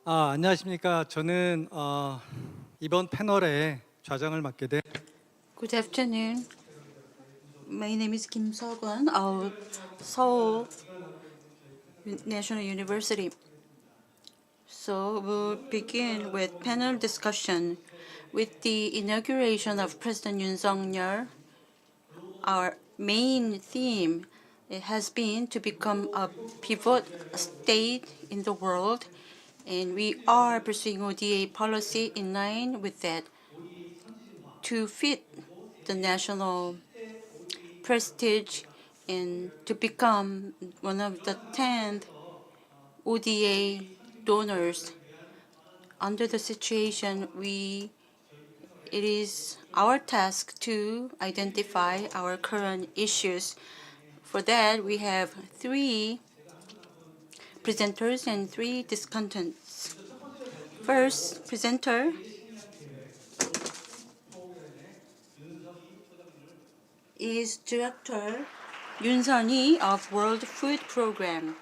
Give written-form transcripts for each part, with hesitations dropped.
안녕하십니까. 저는 이번 패널의 좌장을 맡게 된 Good afternoon. My name is Kim Seok-won of Seoul National University. So we'll begin with panel discussion. With the inauguration of President Yoon Suk-yeol, our main theme has been to become a pivot state in the world, and we are pursuing ODA policy in line with that to fit the national prestige and to become one of the 10 ODA donors. Under the situation, it is our task to identify our current issues. For that, we have 3 presenters and 3 discussants. First presenter is Director Yoon Sun-hee of World Food Program.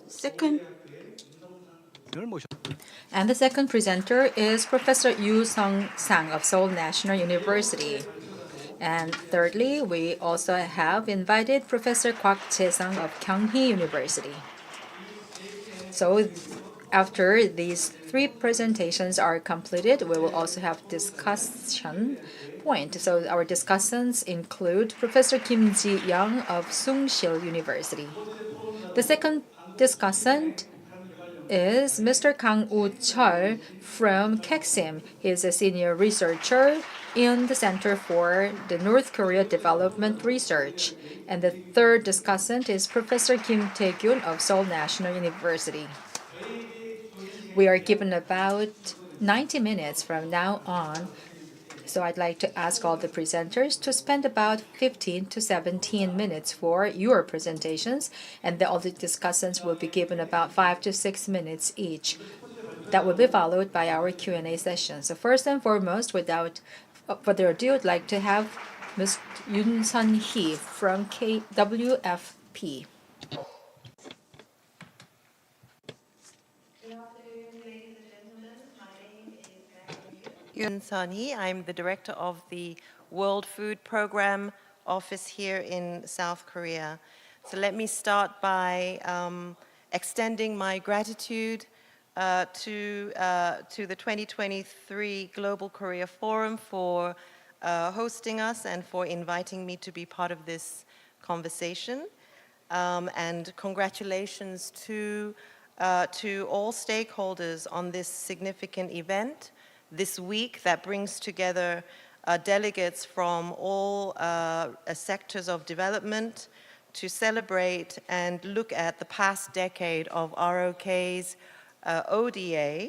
Second, And the second presenter is Professor Yu Sung-sang of Seoul National University. And thirdly, we also have invited Professor Kwak Jae-sung of Kyunghee University. So after these 3 presentations are completed, we will also have discussion point. So our discussants include Professor Kim Ji-young of Sungsil University. The second discussant is Mr. Kang Woo-chul from KEXIM. He is a senior researcher in the Center for the North Korea Development Research. And the third discussant is Professor Kim Tae-gyun of Seoul National University. We are given about 90 minutes from now on. So I'd like to ask all the presenters to spend about 15 to 17 minutes for your presentations, and all the discussants will be given about 5 to 6 minutes each. That will be followed by our Q&A session. So first and foremost, without further ado, I'd like to have Ms. Yoon Sun-hee from WFP. Yoon Sun-hee. I'm the director of the World Food Program office here in South Korea. So let me start by extending my gratitude to the 2023 Global Korea Forum for hosting us and for inviting me to be part of this conversation. And congratulations to all stakeholders on this significant event this week that brings together delegates from all sectors of development to celebrate and look at the past decade of ROK's ODA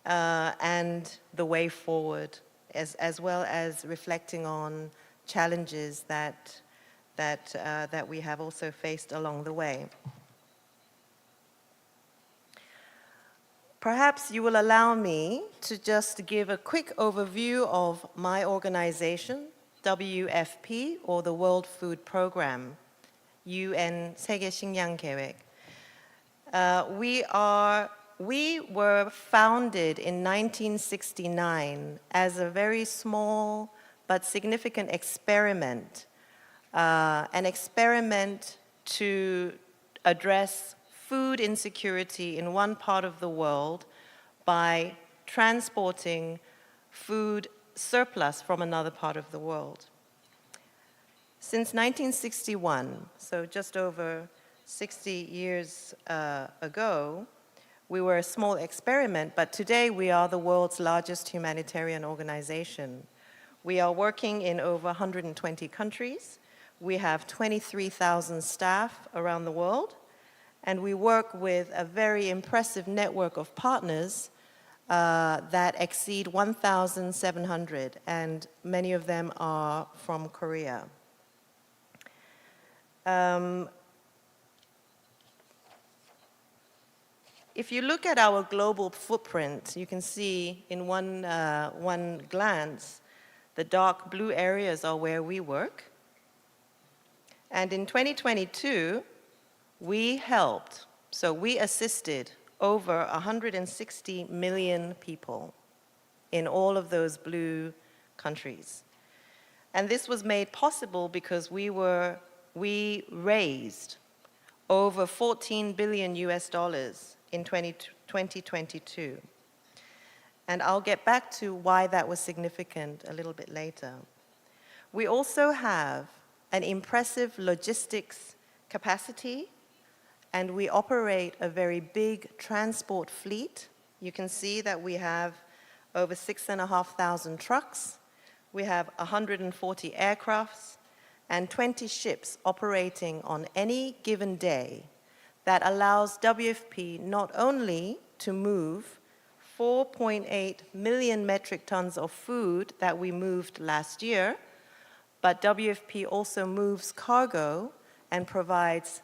and the way forward, as well as reflecting on challenges that we have also faced along the way. Perhaps you will allow me to just give a quick overview of my organization, WFP, or the World Food Program, UN 세계 식량 계획. We were founded in 1969 as a very small but significant experiment, an experiment to address food insecurity in one part of the world by transporting food surplus from another part of the world. Since 1961, so just over 60 years ago, we were a small experiment, but today we are the world's largest humanitarian organization. We are working in over 120 countries. We have 23,000 staff around the world. And we work with a very impressive network of partners that exceed 1,700, and many of them are from Korea. If you look at our global footprint, you can see in one glance, the dark blue areas are where we work. And in 2022, we assisted over 160 million people in all of those blue countries. And this was made possible because we raised over 14 billion US dollars in 2022. And I'll get back to why that was significant a little bit later. We also have an impressive logistics capacity, and we operate a very big transport fleet. You can see that we have over 6,500 trucks. We have 140 aircrafts and 20 ships operating on any given day that allows WFP not only to move 4.8 million metric tons of food that we moved last year, but WFP also moves cargo and provides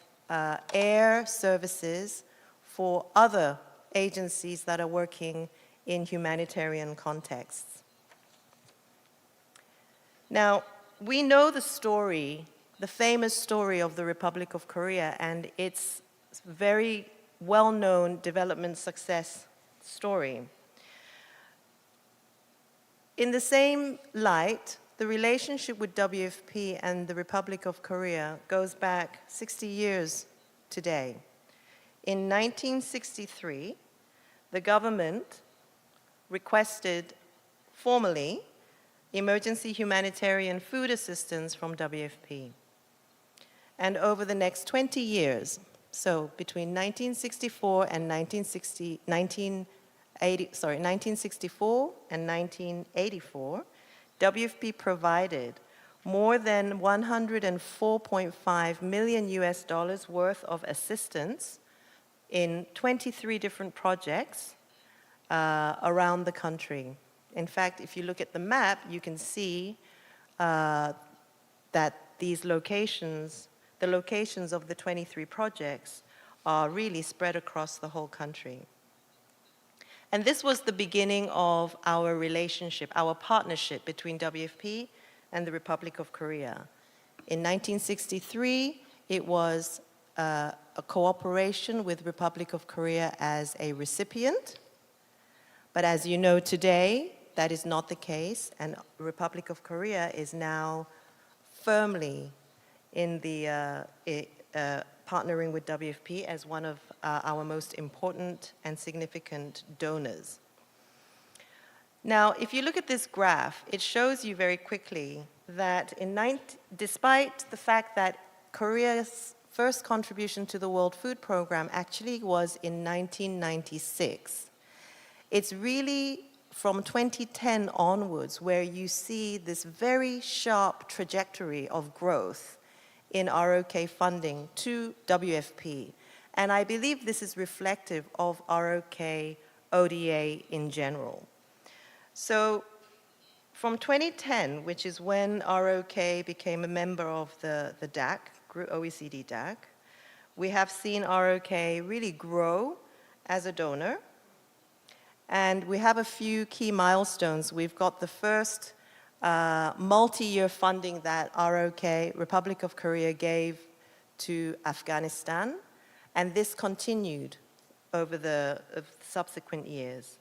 air services for other agencies that are working in humanitarian contexts. Now, we know the story, the famous story of the Republic of Korea and its very well-known development success story. In the same light, the relationship with WFP and the Republic of Korea goes back 60 years today. In 1963, the government requested formally emergency humanitarian food assistance from WFP. And over the next 20 years, so between 1964 and 1964 and 1984, WFP provided more than 104.5 million US dollars worth of assistance in 23 different projects around the country. In fact, if you look at the map, you can see that these locations, the locations of the 23 projects, are really spread across the whole country. And this was the beginning of our relationship, our partnership between WFP and the Republic of Korea. In 1963, it was a cooperation with Republic of Korea as a recipient. But as you know today, that is not the case, and Republic of Korea is now firmly in the partnering with WFP as one of our most important and significant donors. Now, if you look at this graph, it shows you very quickly that despite the fact that Korea's first contribution to the World Food Program actually was in 1996, it's really from 2010 onwards where you see this very sharp trajectory of growth in ROK funding to WFP. And I believe this is reflective of ROK ODA in general. So from 2010, which is when ROK became a member of the DAC, OECD DAC, we have seen ROK really grow as a donor. And we have a few key milestones. We've got the first multi-year funding that ROK, Republic of Korea, gave to Afghanistan, and this continued over the subsequent years.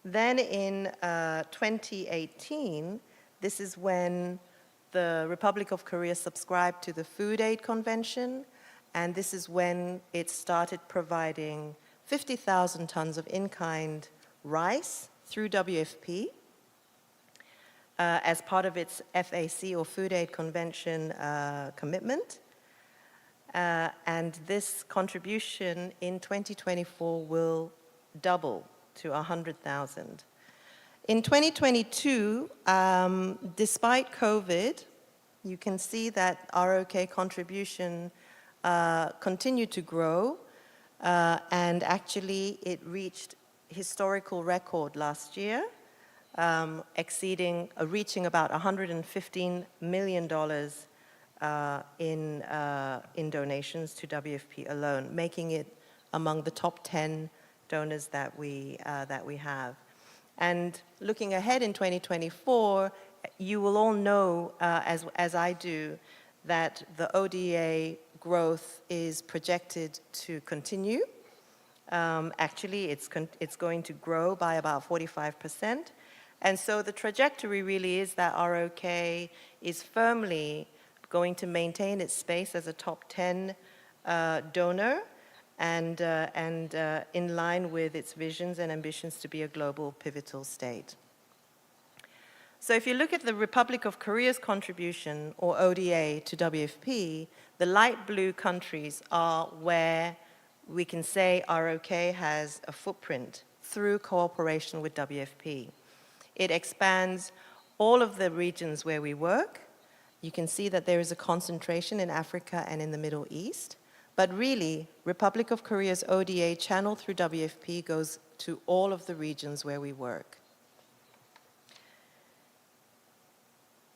Then in 2018, this is when the Republic of Korea subscribed to the Food Aid Convention, and this is when it started providing 50,000 tons of in-kind rice through WFP as part of its FAC or Food Aid Convention commitment. And this contribution in 2024 will double to 100,000. In 2022, despite COVID, you can see that ROK contribution continued to grow, and actually it reached historical record last year, reaching about $115 million in donations to WFP alone, making it among the top 10 donors that we have. And looking ahead in 2024, you will all know, as I do, that the ODA growth is projected to continue. Actually, it's going to grow by about 45%. And so the trajectory really is that ROK is firmly going to maintain its space as a top 10 donor and in line with its visions and ambitions to be a global pivotal state. So if you look at the Republic of Korea's contribution, or ODA, to WFP, the light blue countries are where we can say ROK has a footprint through cooperation with WFP. It expands all of the regions where we work. You can see that there is a concentration in Africa and in the Middle East. But really, Republic of Korea's ODA channel through WFP goes to all of the regions where we work.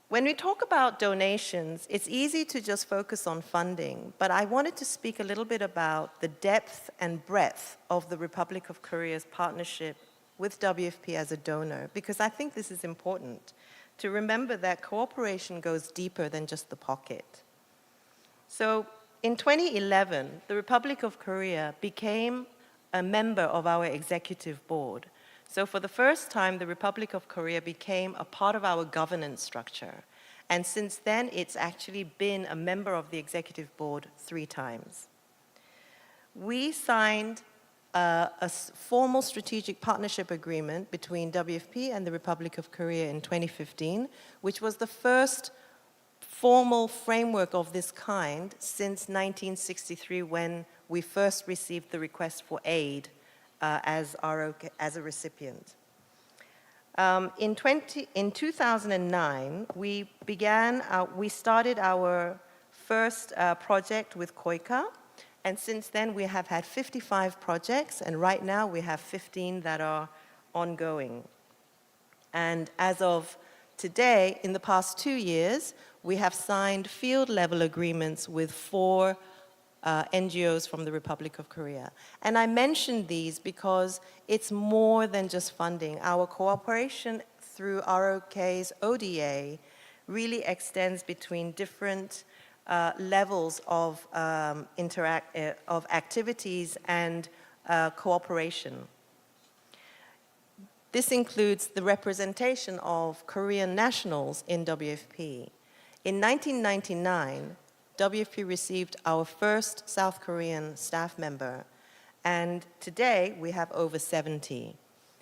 When we talk about donations, it's easy to just focus on funding, but I wanted to speak a little bit about the depth and breadth of the Republic of Korea's partnership with WFP as a donor, because I think this is important to remember that cooperation goes deeper than just the pocket. So in 2011, the Republic of Korea became a member of our executive board. So for the first time, the Republic of Korea became a part of our governance structure. And since then, it's actually been a member of the executive board 3 times. We signed a formal strategic partnership agreement between WFP and the Republic of Korea in 2015, which was the first formal framework of this kind since 1963, when we first received the request for aid as a recipient. In 2009, we started our first project with KOICA, and since then we have had 55 projects, and right now we have 15 that are ongoing. And as of today, in the past 2 years, we have signed field-level agreements with 4 NGOs from the Republic of Korea. And I mentioned these because it's more than just funding. Our cooperation through ROK's ODA really extends between different levels of activities and cooperation. This includes the representation of Korean nationals in WFP. In 1999, WFP received our first South Korean staff member, and today we have over 70.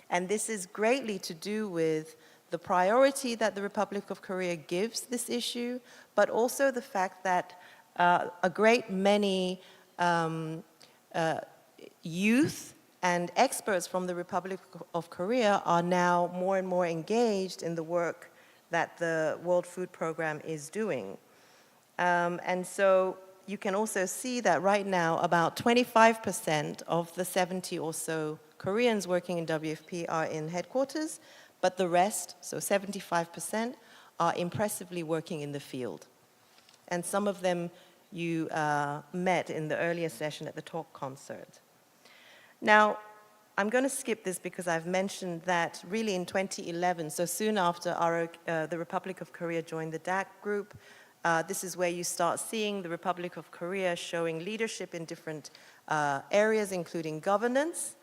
And this is greatly to do with the priority that the Republic of Korea gives this issue, but also the fact that a great many youth and experts from the Republic of Korea are now more and more engaged in the work that the World Food Program is doing. And so you can also see that right now about 25% of the 70 or so Koreans working in WFP are in headquarters, but the rest, so 75%, are impressively working in the field. And some of them you met in the earlier session at the talk concert. Now, I'm going to skip this because I've mentioned that really in 2011, so soon after the Republic of Korea joined the DAC group, this is where you start seeing the Republic of Korea showing leadership in different areas, including governance.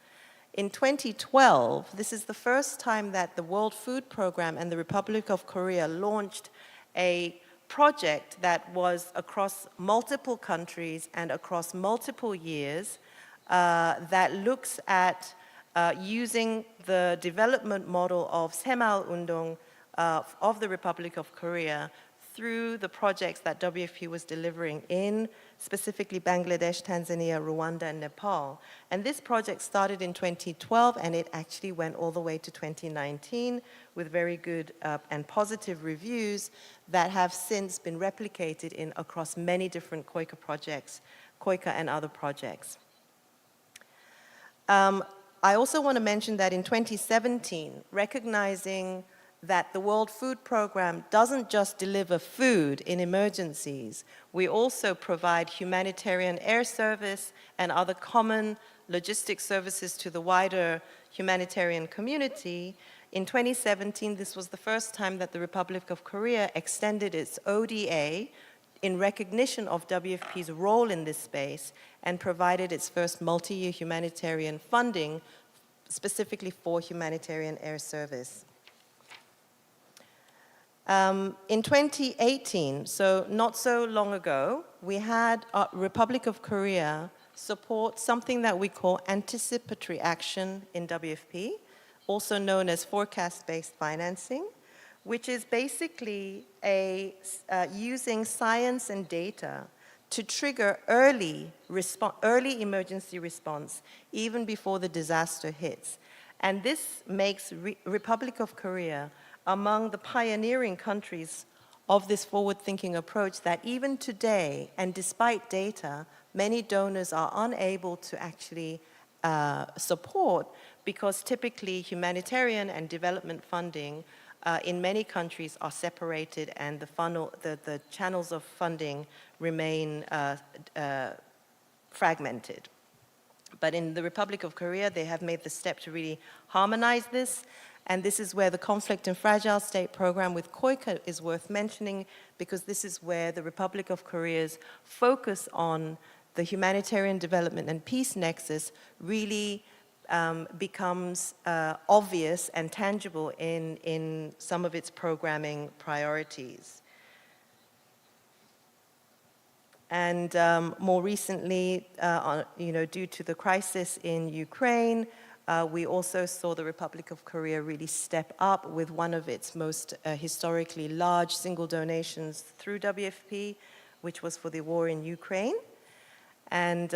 In 2012, this is the first time that the World Food Program and the Republic of Korea launched a project that was across multiple countries and across multiple years that looks at using the development model of Saemaul Undong of the Republic of Korea through the projects that WFP was delivering in specifically Bangladesh, Tanzania, Rwanda, and Nepal. And this project started in 2012, and it actually went all the way to 2019 with very good and positive reviews that have since been replicated across many different KOICA projects, KOICA and other projects. I also want to mention that in 2017, recognizing that the World Food Program doesn't just deliver food in emergencies, we also provide humanitarian air service and other common logistic services to the wider humanitarian community. In 2017, this was the first time that the Republic of Korea extended its ODA in recognition of WFP's role in this space and provided its first multi-year humanitarian funding specifically for humanitarian air service. In 2018, so not so long ago, we had Republic of Korea support something that we call anticipatory action in WFP, also known as forecast-based financing, which is basically using science and data to trigger early emergency response even before the disaster hits. And this makes Republic of Korea among the pioneering countries of this forward-thinking approach that even today, and despite data, many donors are unable to actually support because typically humanitarian and development funding in many countries are separated and the channels of funding remain fragmented. But in the Republic of Korea, they have made the step to really harmonize this. And this is where the Conflict and Fragile State program with KAIDEC is worth mentioning, because this is where the Republic of Korea's focus on the humanitarian development and peace nexus really becomes obvious and tangible in some of its programming priorities. And more recently, due to the crisis in Ukraine, we also saw the Republic of Korea really step up with one of its most historically large single donations through WFP, which was for the war in Ukraine. And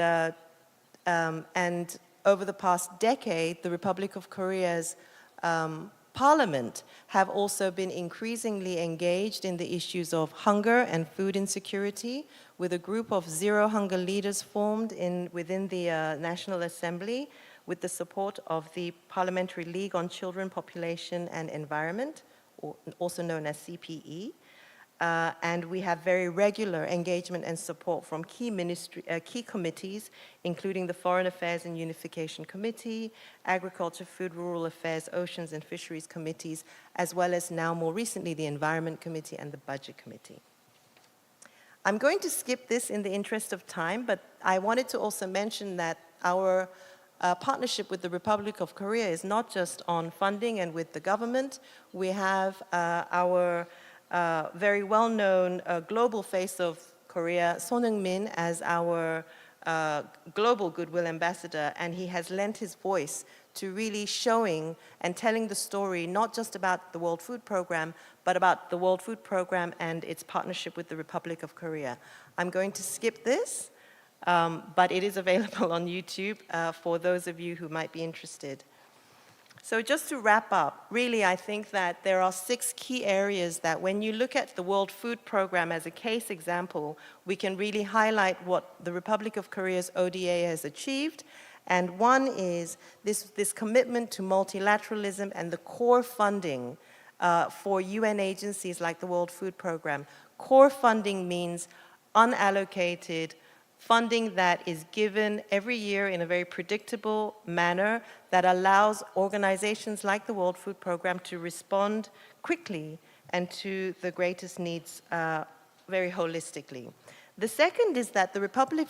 over the past decade, the Republic of Korea's Parliament have also been increasingly engaged in the issues of hunger and food insecurity, with a group of Zero Hunger leaders formed within the National Assembly with the support of the Parliamentary League on Children, Population and Environment, also known as CPE. And we have very regular engagement and support from key committees, including the Foreign Affairs and Unification Committee, Agriculture, Food, Rural Affairs, Oceans and Fisheries Committees, as well as now more recently the Environment Committee and the Budget Committee. I'm going to skip this in the interest of time, but I wanted to also mention that our partnership with the Republic of Korea is not just on funding and with the government. We have our very well-known global face of Korea, Son Heung-min, as our global goodwill ambassador, and he has lent his voice to really showing and telling the story not just about the World Food Program, but about the World Food Program and its partnership with the Republic of Korea. I'm going to skip this, but it is available on YouTube for those of you who might be interested. So just to wrap up, really I think that there are 6 key areas that when you look at the World Food Program as a case example, we can really highlight what the Republic of Korea's ODA has achieved. And one is this commitment to multilateralism and the core funding for UN agencies like the World Food Program. Core funding means unallocated funding that is given every year in a very predictable manner that allows organizations like the World Food Program to respond quickly and to the greatest needs very holistically. The second is that the Republic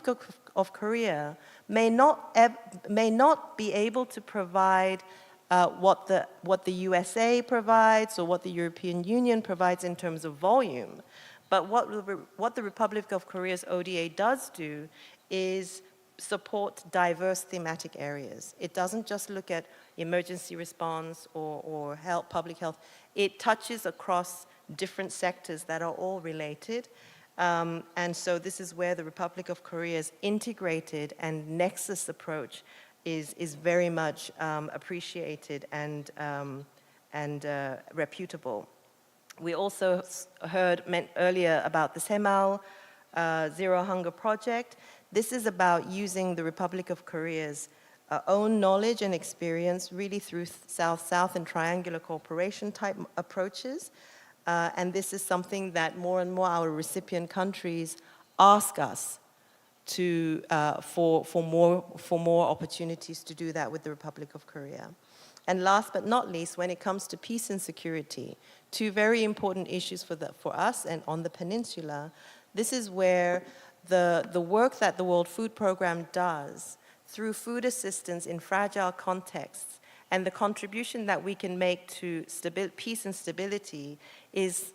of Korea may not be able to provide what the USA provides or what the European Union provides in terms of volume. But what the Republic of Korea's ODA does do is support diverse thematic areas. It doesn't just look at emergency response or health, public health. It touches across different sectors that are all related. And so this is where the Republic of Korea's integrated and nexus approach is very much appreciated and reputable. We also meant earlier about the Semal Zero Hunger Project. This is about using the Republic of Korea's own knowledge and experience really through South-South and triangular cooperation type approaches. And this is something that more and more our recipient countries ask us for more opportunities to do that with the Republic of Korea. And last but not least, when it comes to peace and security, 2 very important issues for us and on the peninsula, This is where the work that the World Food Programme does through food assistance in fragile contexts and the contribution that we can make to peace and stability is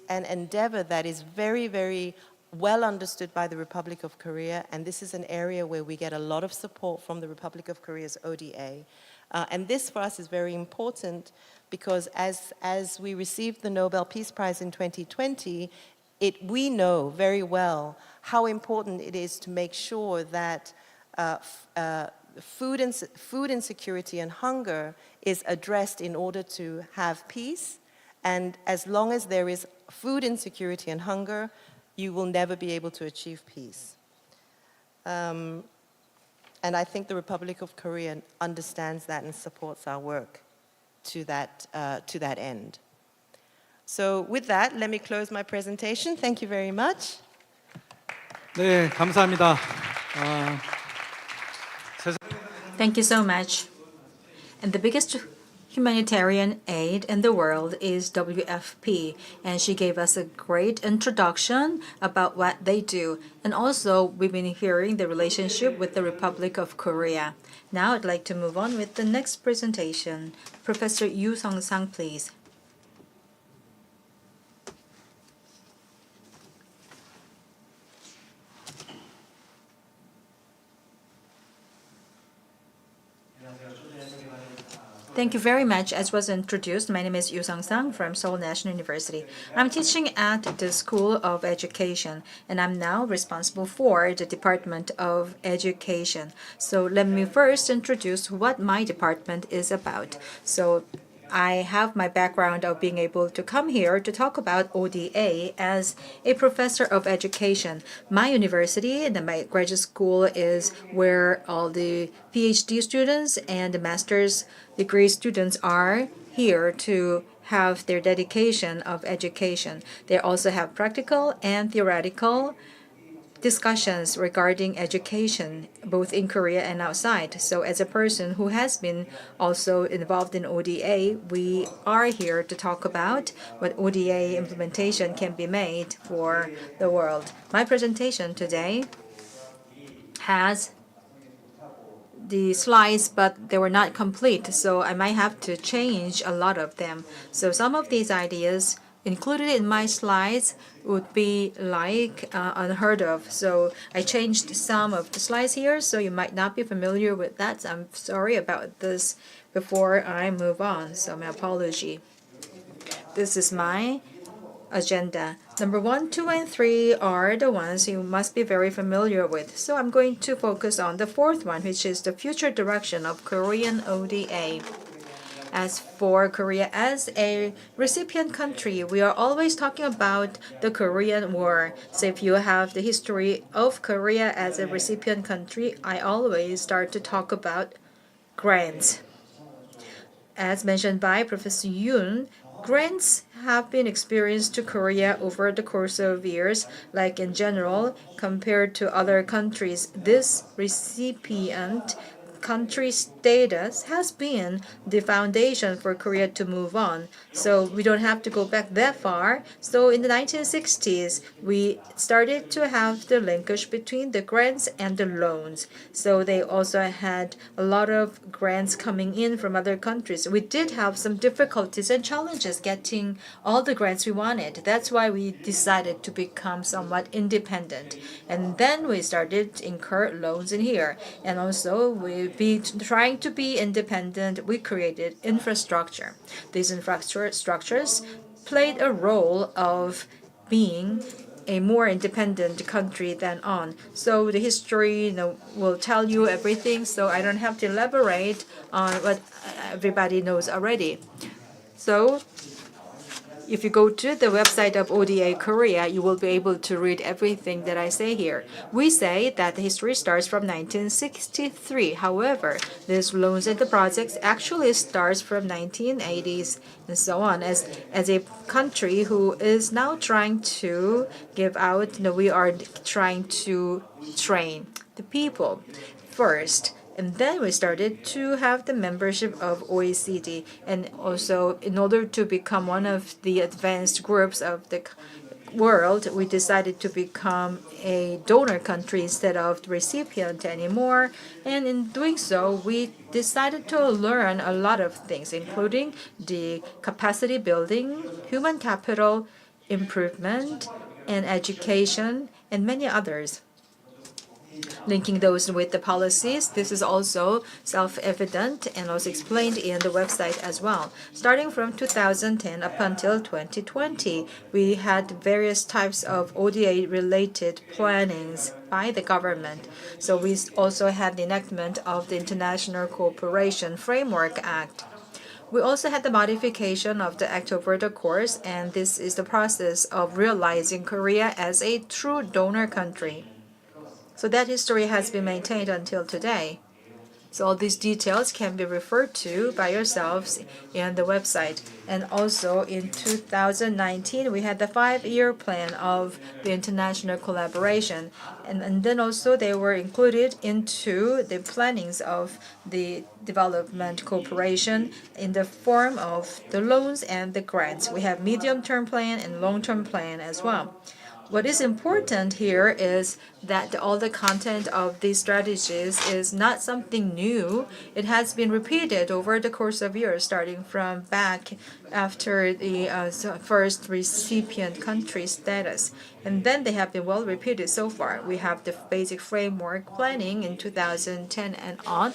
an endeavor that is very, very well understood by the Republic of Korea, and this is an area where we get a lot of support from the Republic of Korea's ODA. And this for us is very important because as we received the Nobel Peace Prize in 2020, we know very well how important it is to make sure that food insecurity and hunger is addressed in order to have peace. And as long as there is food insecurity and hunger, you will never be able to achieve peace. And I think the Republic of Korea understands that and supports our work to that end. So with that, let me close my presentation. Thank you very much. 네, 감사합니다. Thank you so much. And the biggest humanitarian aid in the world is WFP, and she gave us a great introduction about what they do. And also, we've been hearing the relationship with the Republic of Korea. Now I'd like to move on with the next presentation. Professor Yu Sung-sang, please. Thank you very much. As was introduced, my name is Yu Sung-sang from Seoul National University. I'm teaching at the School of Education, and I'm now responsible for the Department of Education. So let me first introduce what my department is about. So I have my background of being able to come here to talk about ODA as a professor of education. My university and my graduate school is where all the PhD students and the master's degree students are here to have their dedication of education. They also have practical and theoretical discussions regarding education, both in Korea and outside. So as a person who has been also involved in ODA, we are here to talk about what ODA implementation can be made for the world. My presentation today has the slides, but they were not complete, so I might have to change a lot of them. So some of these ideas included in my slides would be like unheard of. So I changed some of the slides here, so you might not be familiar with that. So I'm sorry about this before I move on, so my apology. This is my agenda. Number 1, 2, and 3 are the ones you must be very familiar with. So I'm going to focus on the fourth one, which is the future direction of Korean ODA. As for Korea as a recipient country, we are always talking about the Korean War. So if you have the history of Korea as a recipient country, I always start to talk about grants. As mentioned by Professor Yoon, grants have been experienced to Korea over the course of years. Like in general, compared to other countries, this recipient country status has been the foundation for Korea to move on. So we don't have to go back that far. So in the 1960s, we started to have the linkage between the grants and the loans. So they also had a lot of grants coming in from other countries. We did have some difficulties and challenges getting all the grants we wanted. That's why we decided to become somewhat independent. And then we started to incur loans in here. And also we trying to be independent, we created infrastructure. These infrastructures played a role of being a more independent country than on. So the history will tell you everything, so I don't have to elaborate on what everybody knows already. So if you go to the website of ODA Korea, you will be able to read everything that I say here. We say that the history starts from 1963. However, these loans and the projects actually starts from 1980s and so on. As a country who is now trying to give out, we are trying to train the people first. And then we started to have the membership of OECD. And also, in order to become one of the advanced groups of the world, we decided to become a donor country instead of the recipient anymore. And in doing so, we decided to learn a lot of things, including the capacity building, human capital improvement, and education, and many others. Linking those with the policies, this is also self-evident and also explained in the website as well. Starting from 2010 up until 2020, we had various types of ODA-related plannings by the government. So we also had the enactment of the International Cooperation Framework Act. We also had the modification of the Act over the course, and this is the process of realizing Korea as a true donor country. So that history has been maintained until today. So all these details can be referred to by yourselves in the website. And also in 2019, we had the 5-year plan of the international collaboration. And then also they were included into the plannings of the development cooperation in the form of the loans and the grants. We have medium-term plan and long-term plan as well. What is important here is that all the content of these strategies is not something new. It has been repeated over the course of years, starting from back after the first recipient country status. And then they have been well repeated so far. We have the basic framework planning in 2010 and on.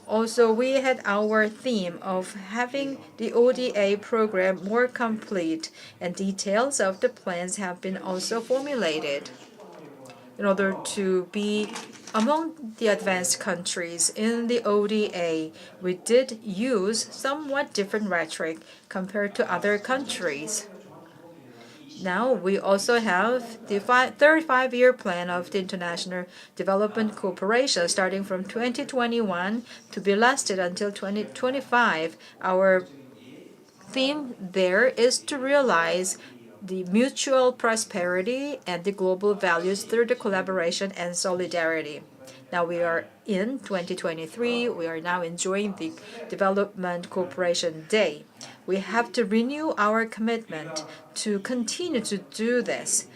Also, we had our theme of having the ODA program more complete, and details of the plans have been also formulated in order to be among the advanced countries in the ODA. We did use somewhat different rhetoric compared to other countries. Now we also have the third 5-year plan of the international development cooperation starting from 2021 to be lasted until 2025. Our theme there is to realize the mutual prosperity and the global values through the collaboration and solidarity. Now we are in 2023. We are now enjoying the Development Cooperation Day. We have to renew our commitment to continue to do this,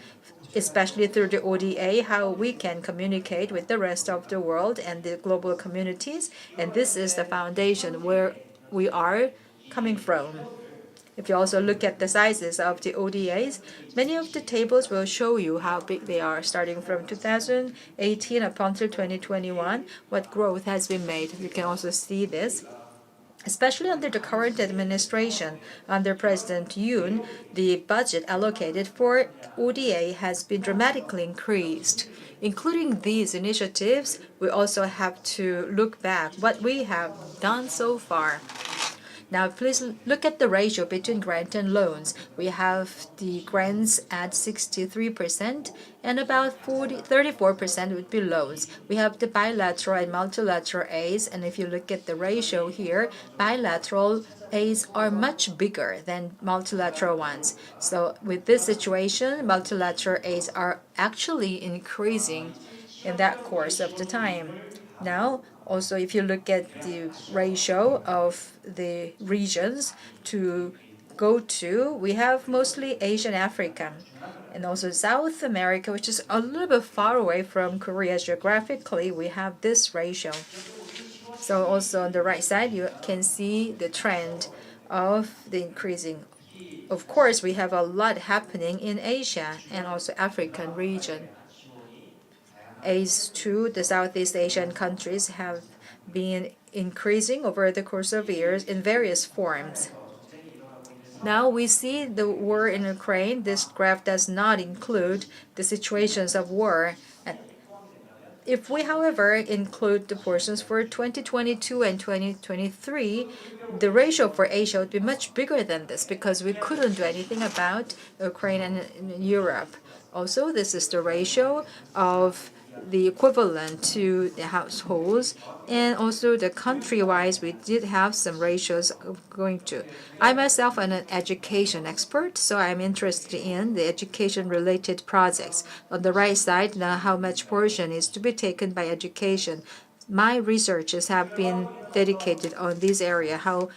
especially through the ODA, how we can communicate with the rest of the world and the global communities. And this is the foundation where we are coming from. If you also look at the sizes of the ODAs, many of the tables will show you how big they are, starting from 2018 up until 2021, what growth has been made. You can also see this. Especially under the current administration, under President Yoon, the budget allocated for ODA has been dramatically increased. Including these initiatives, we also have to look back what we have done so far. Now, please look at the ratio between grant and loans. We have the grants at 63%, and about 34% would be loans. We have the bilateral and multilateral aids, and if you look at the ratio here, bilateral aids are much bigger than multilateral ones. So with this situation, multilateral aids are actually increasing in that course of the time. Now, also, if you look at the ratio of the regions to go to, we have mostly Asia and Africa, and also South America, which is a little bit far away from Korea geographically. We have this ratio. So also on the right side, you can see the trend of the increasing. Of course, we have a lot happening in Asia and also African region. Aids to the Southeast Asian countries have been increasing over the course of years in various forms. Now we see the war in Ukraine. This graph does not include the situations of war. If we, however, include the portions for 2022 and 2023, the ratio for Asia would be much bigger than this because we couldn't do anything about Ukraine and Europe. Also, this is the ratio of the equivalent to the households, and also the country-wise, we did have some ratios going to. I myself am an education expert, so I'm interested in the education-related projects. On the right side, now how much portion is to be taken by education. My researches have been dedicated on this area, how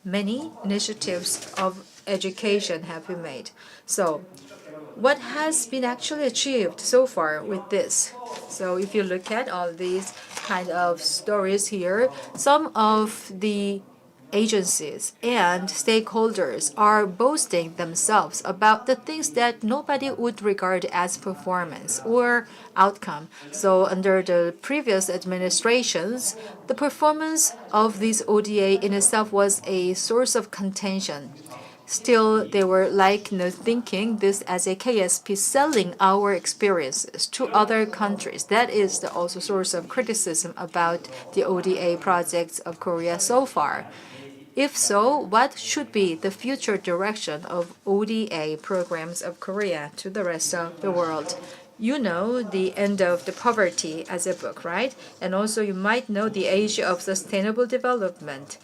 many initiatives of education have been made. So what has been actually achieved so far with this. So if you look at all these kind of stories here, some of the agencies and stakeholders are boasting themselves about the things that nobody would regard as performance or outcome. So under the previous administrations, the performance of this ODA in itself was a source of contention. Still, they were thinking this as a KSP selling our experiences to other countries. That is the also source of criticism about the ODA projects of Korea so far. If so, what should be the future direction of ODA programs of Korea to the rest of the world? You know The End of the Poverty as a book, right? And also you might know The Age of Sustainable Development.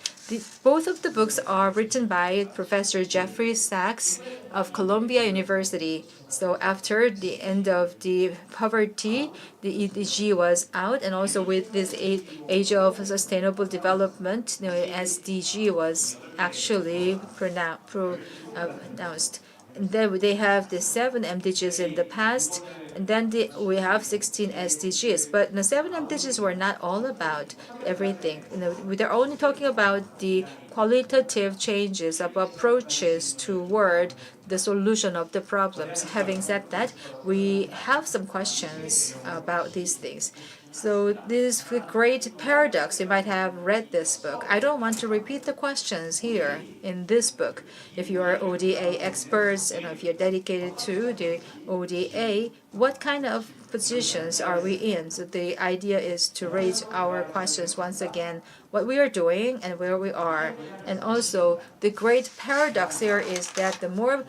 Both of the books are written by Professor Jeffrey Sachs of Columbia University. So after the end of the poverty, the EDG was out, and also with this Age of Sustainable Development, SDG was actually pronounced. And then they have the 7 MDGs in the past, and then we have 16 SDGs. But the 7 MDGs were not all about everything. They're only talking about the qualitative changes of approaches toward the solution of the problems. Having said that, we have some questions about these things. So this is a great paradox. You might have read this book. I don't want to repeat the questions here in this book. If you are ODA experts and if you're dedicated to the ODA, what kind of positions are we in? So the idea is to raise our questions once again, what we are doing and where we are. And also the great paradox here is that the more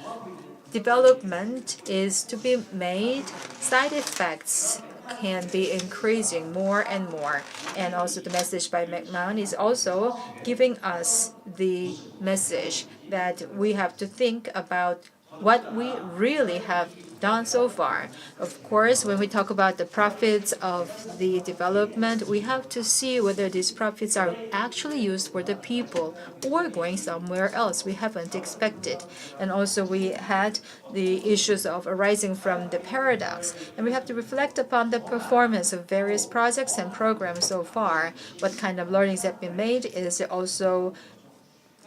development is to be made, side effects can be increasing more and more. And also the message by McMahon is also giving us the message that we have to think about what we really have done so far. Of course, when we talk about the profits of the development, we have to see whether these profits are actually used for the people or going somewhere else we haven't expected. And also we had the issues of arising from the paradox. And we have to reflect upon the performance of various projects and programs so far. What kind of learnings have been made is also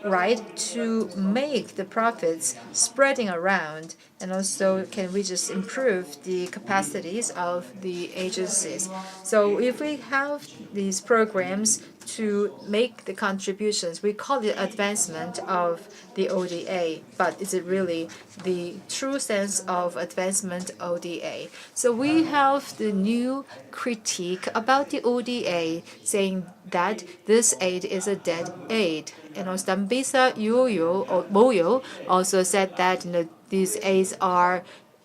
right to make the profits spreading around, and also can we just improve the capacities of the agencies. So if we have these programs to make the contributions, we call it advancement of the ODA, but is it really the true sense of advancement ODA? So we have the new critique about the ODA saying that this aid is a dead aid. And Dambisa Moyo also said that these aids are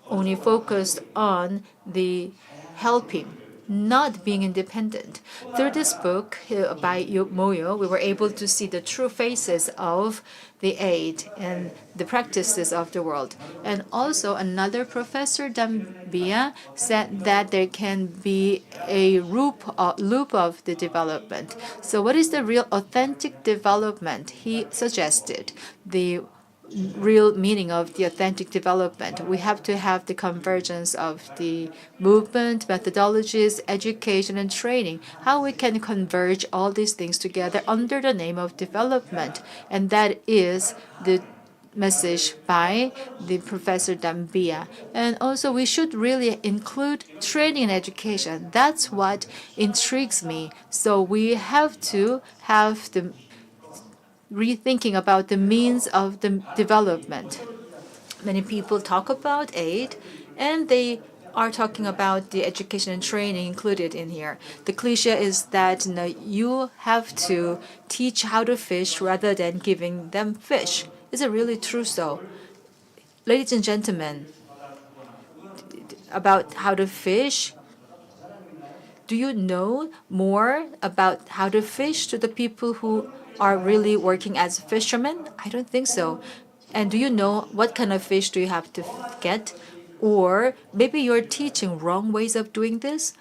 only focused on the helping, not being independent. Through this book by Moyo, we were able to see the true faces of the aid and the practices of the world. And also another professor, Dambia, said that there can be a loop of the development. So what is the real authentic development? He suggested the real meaning of the authentic development. We have to have the convergence of the movement, methodologies, education, and training. How we can converge all these things together under the name of development. And that is the message by the Professor Dambia. And also we should really include training and education. That's what intrigues me. So we have to have the rethinking about the means of the development. Many people talk about aid, and they are talking about the education and training included in here. The cliche is that you have to teach how to fish rather than giving them fish. Is it really true so? Ladies and gentlemen, about how to fish, do you know more about how to fish to the people who are really working as fishermen? I don't think so. And do you know what kind of fish do you have to get? Or maybe you're teaching wrong ways of doing this?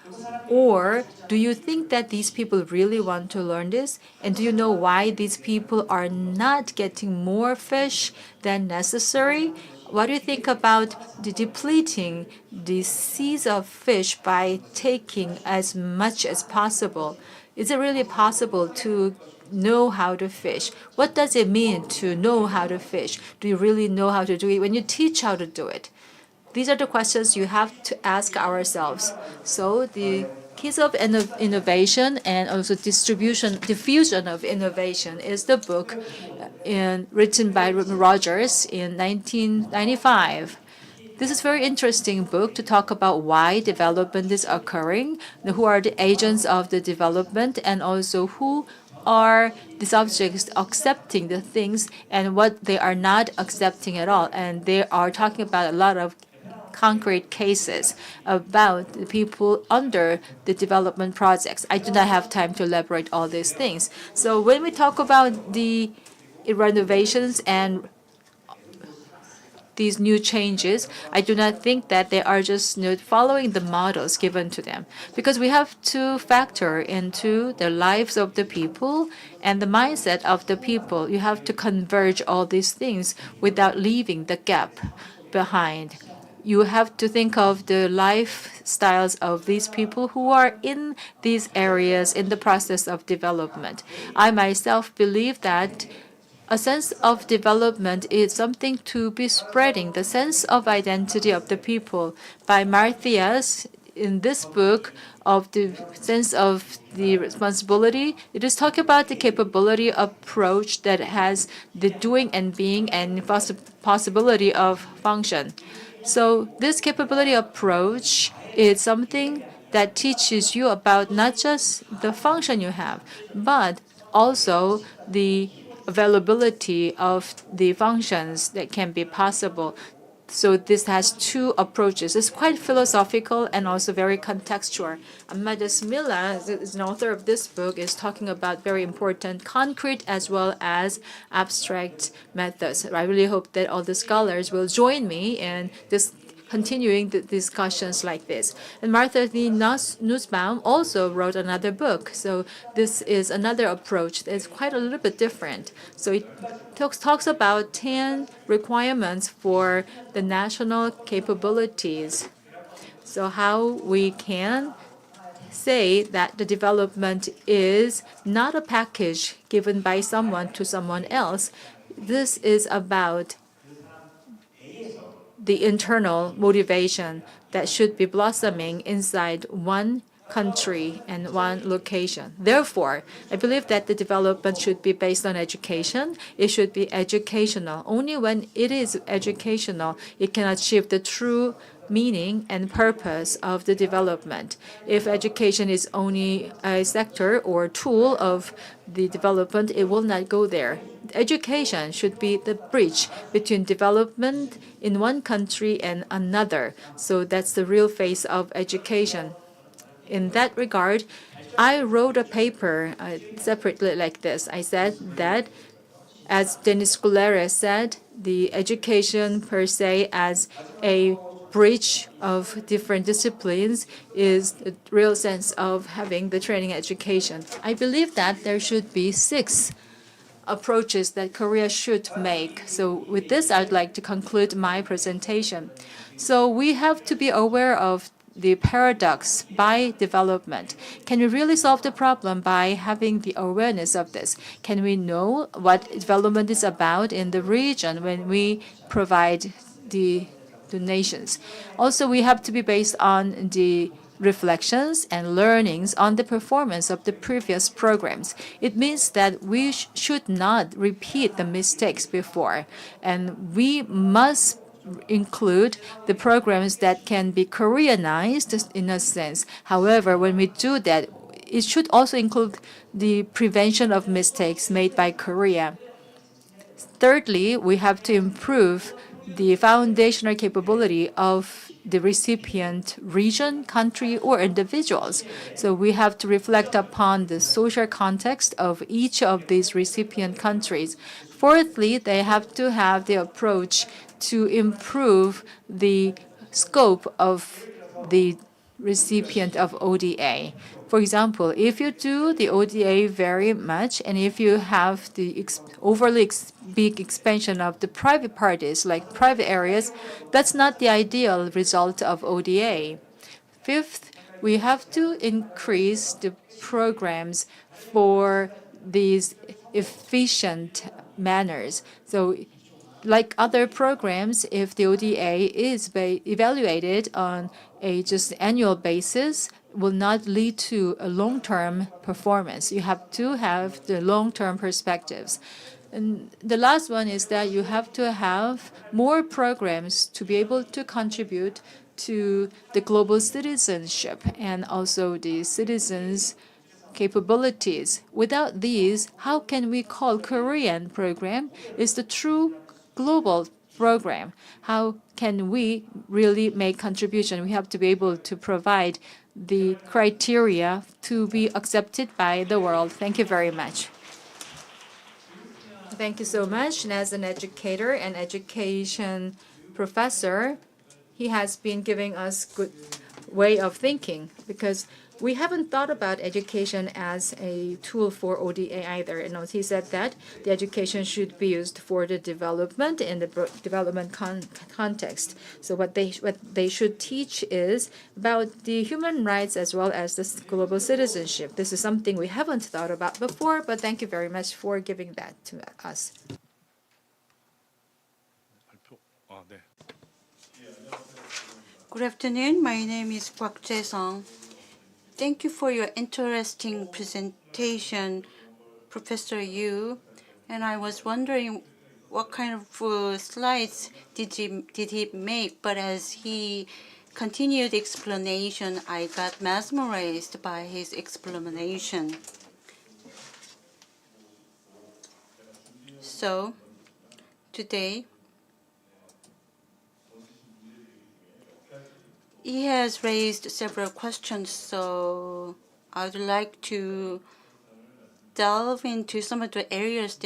Or do you think that these people really want to learn this? And do you know why these people are not getting more fish than necessary? what do you think about the depleting the seas of fish by taking as much as possible? Is it really possible to know how to fish? What does it mean to know how to fish? Do you really know how to do it when you teach how to do it? These are the questions you have to ask ourselves. So the keys of innovation and also diffusion of innovation is the book written by Rogers in 1995. This is a very interesting book to talk about why development is occurring, who are the agents of the development, and also who are the subjects accepting the things and what they are not accepting at all. And they are talking about a lot of concrete cases about the people under the development projects. I do not have time to elaborate all these things. So when we talk about the renovations and these new changes, I do not think that they are just following the models given to them, because we have to factor into the lives of the people and the mindset of the people. You have to converge all these things without leaving the gap behind. You have to think of the lifestyles of these people who are in these areas in the process of development. I myself believe that a sense of development is something to be spreading, the sense of identity of the people. By Marthias, in this book of the sense of the responsibility, it is talking about the capability approach that has the doing and being and possibility of function. So this capability approach is something that teaches you about not just the function you have, but also the availability of the functions that can be possible. So this has two approaches. It's quite philosophical and also very contextual. Amadis Milla, is an author of this book, is talking about very important concrete as well as abstract methods. I really hope that all the scholars will join me in this continuing the discussions like this. And Martha D. Nussbaum also wrote another book. So this is another approach that's quite a little bit different. So it talks about 10 requirements for the national capabilities. So how we can say that the development is not a package given by someone to someone else. This is about the internal motivation that should be blossoming inside one country and one location. Therefore, I believe that the development should be based on education. It should be educational. Only when it is educational, it can achieve the true meaning and purpose of the development. If education is only a sector or tool of the development, it will not go there. Education should be the bridge between development in one country and another. So that's the real face of education. In that regard, I wrote a paper separately like this. I said that, as Denis Goulet said, the education per se as a bridge of different disciplines is the real sense of having the training education. I believe that there should be 6 approaches that Korea should make. So with this, I'd like to conclude my presentation. So we have to be aware of the paradox by development. Can we really solve the problem by having the awareness of this? Can we know what development is about in the region when we provide the donations? Also, we have to be based on the reflections and learnings on the performance of the previous programs. It means that we should not repeat the mistakes before, and we must include the programs that can be Koreanized in a sense. However, when we do that, it should also include the prevention of mistakes made by Korea. Thirdly, we have to improve the foundational capability of the recipient region, country, or individuals. So we have to reflect upon the social context of each of these recipient countries. Fourthly, they have to have the approach to improve the scope of the recipient of ODA. For example, if you do the ODA very much, and if you have the overly big expansion of the private parties, like private areas, that's not the ideal result of ODA. Fifth, we have to increase the programs for these efficient manners. So like other programs, if the ODA is evaluated on a just annual basis, will not lead to a long-term performance. You have to have the long-term perspectives. And the last one is that you have to have more programs to be able to contribute to the global citizenship and also the citizens' capabilities. Without these, how can we call Korean program is the true global program? How can we really make contribution? We have to be able to provide the criteria to be accepted by the world. Thank you very much. Thank you so much. And as an educator and education professor, he has been giving us good way of thinking, because we haven't thought about education as a tool for ODA either. And he said that the education should be used for the development in the development context. So what they should teach is about the human rights as well as the global citizenship. This is something we haven't thought about before, but thank you very much for giving that to us. 네. Good afternoon. My name is Kwak Jae-sung. Thank you for your interesting presentation, Professor Yu. And I was wondering what kind of slides did he make? But as he continued explanation, I got mesmerized by his explanation. So today, he has raised several questions, so I would like to delve into some of the areas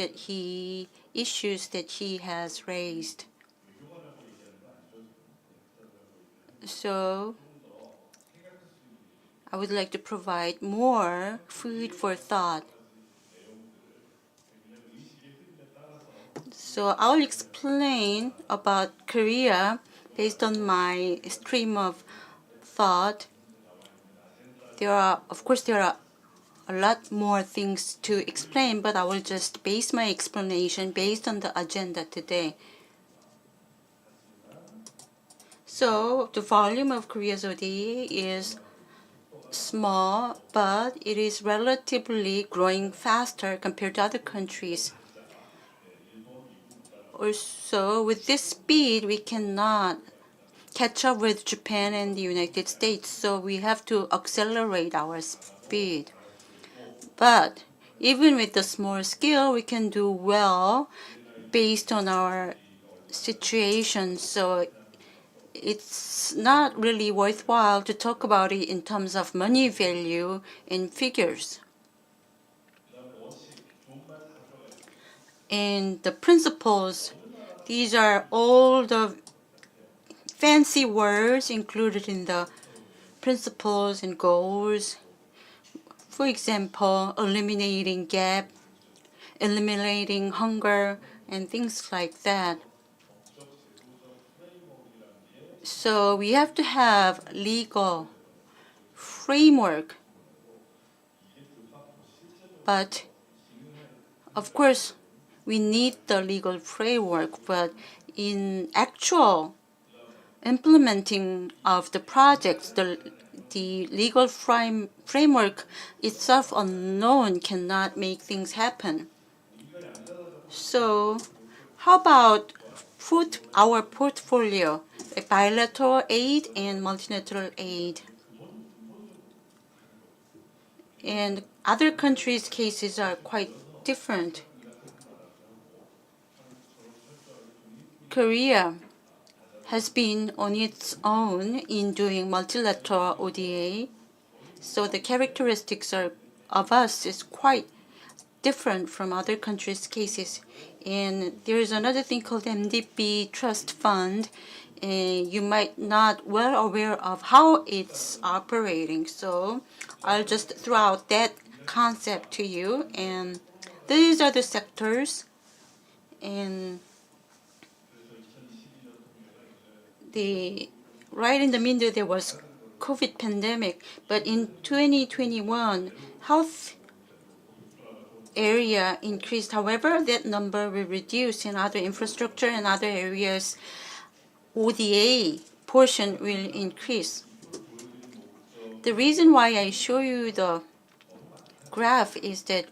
issues that he has raised. So I would like to provide more food for thought. So I'll explain about Korea based on my stream of thought. Of course, there are a lot more things to explain, but I will just base my explanation based on the agenda today. So the volume of Korea's ODA is small, but it is relatively growing faster compared to other countries. Also, with this speed, we cannot catch up with Japan and the United States, so we have to accelerate our speed. But even with the small scale, we can do well based on our situation. So it's not really worthwhile to talk about it in terms of money value in figures. And the principles, these are all the fancy words included in the principles and goals. For example, eliminating gap, eliminating hunger, and things like that. So we have to have legal framework. But of course, we need the legal framework, but in actual implementing of the projects, the legal framework itself alone cannot make things happen. So how about our portfolio, bilateral aid and multilateral aid? And other countries' cases are quite different. Korea has been on its own in doing multilateral ODA, so the characteristics of us is quite different from other countries' cases. And there is another thing called MDB Trust Fund. You might not well aware of how it's operating. So I'll just throw out that concept to you. And these are the sectors. And right in the middle there was COVID pandemic, but in 2021 health area increased. However, that number will reduce in other infrastructure and other areas. ODA portion will increase. The reason why I show you the graph is that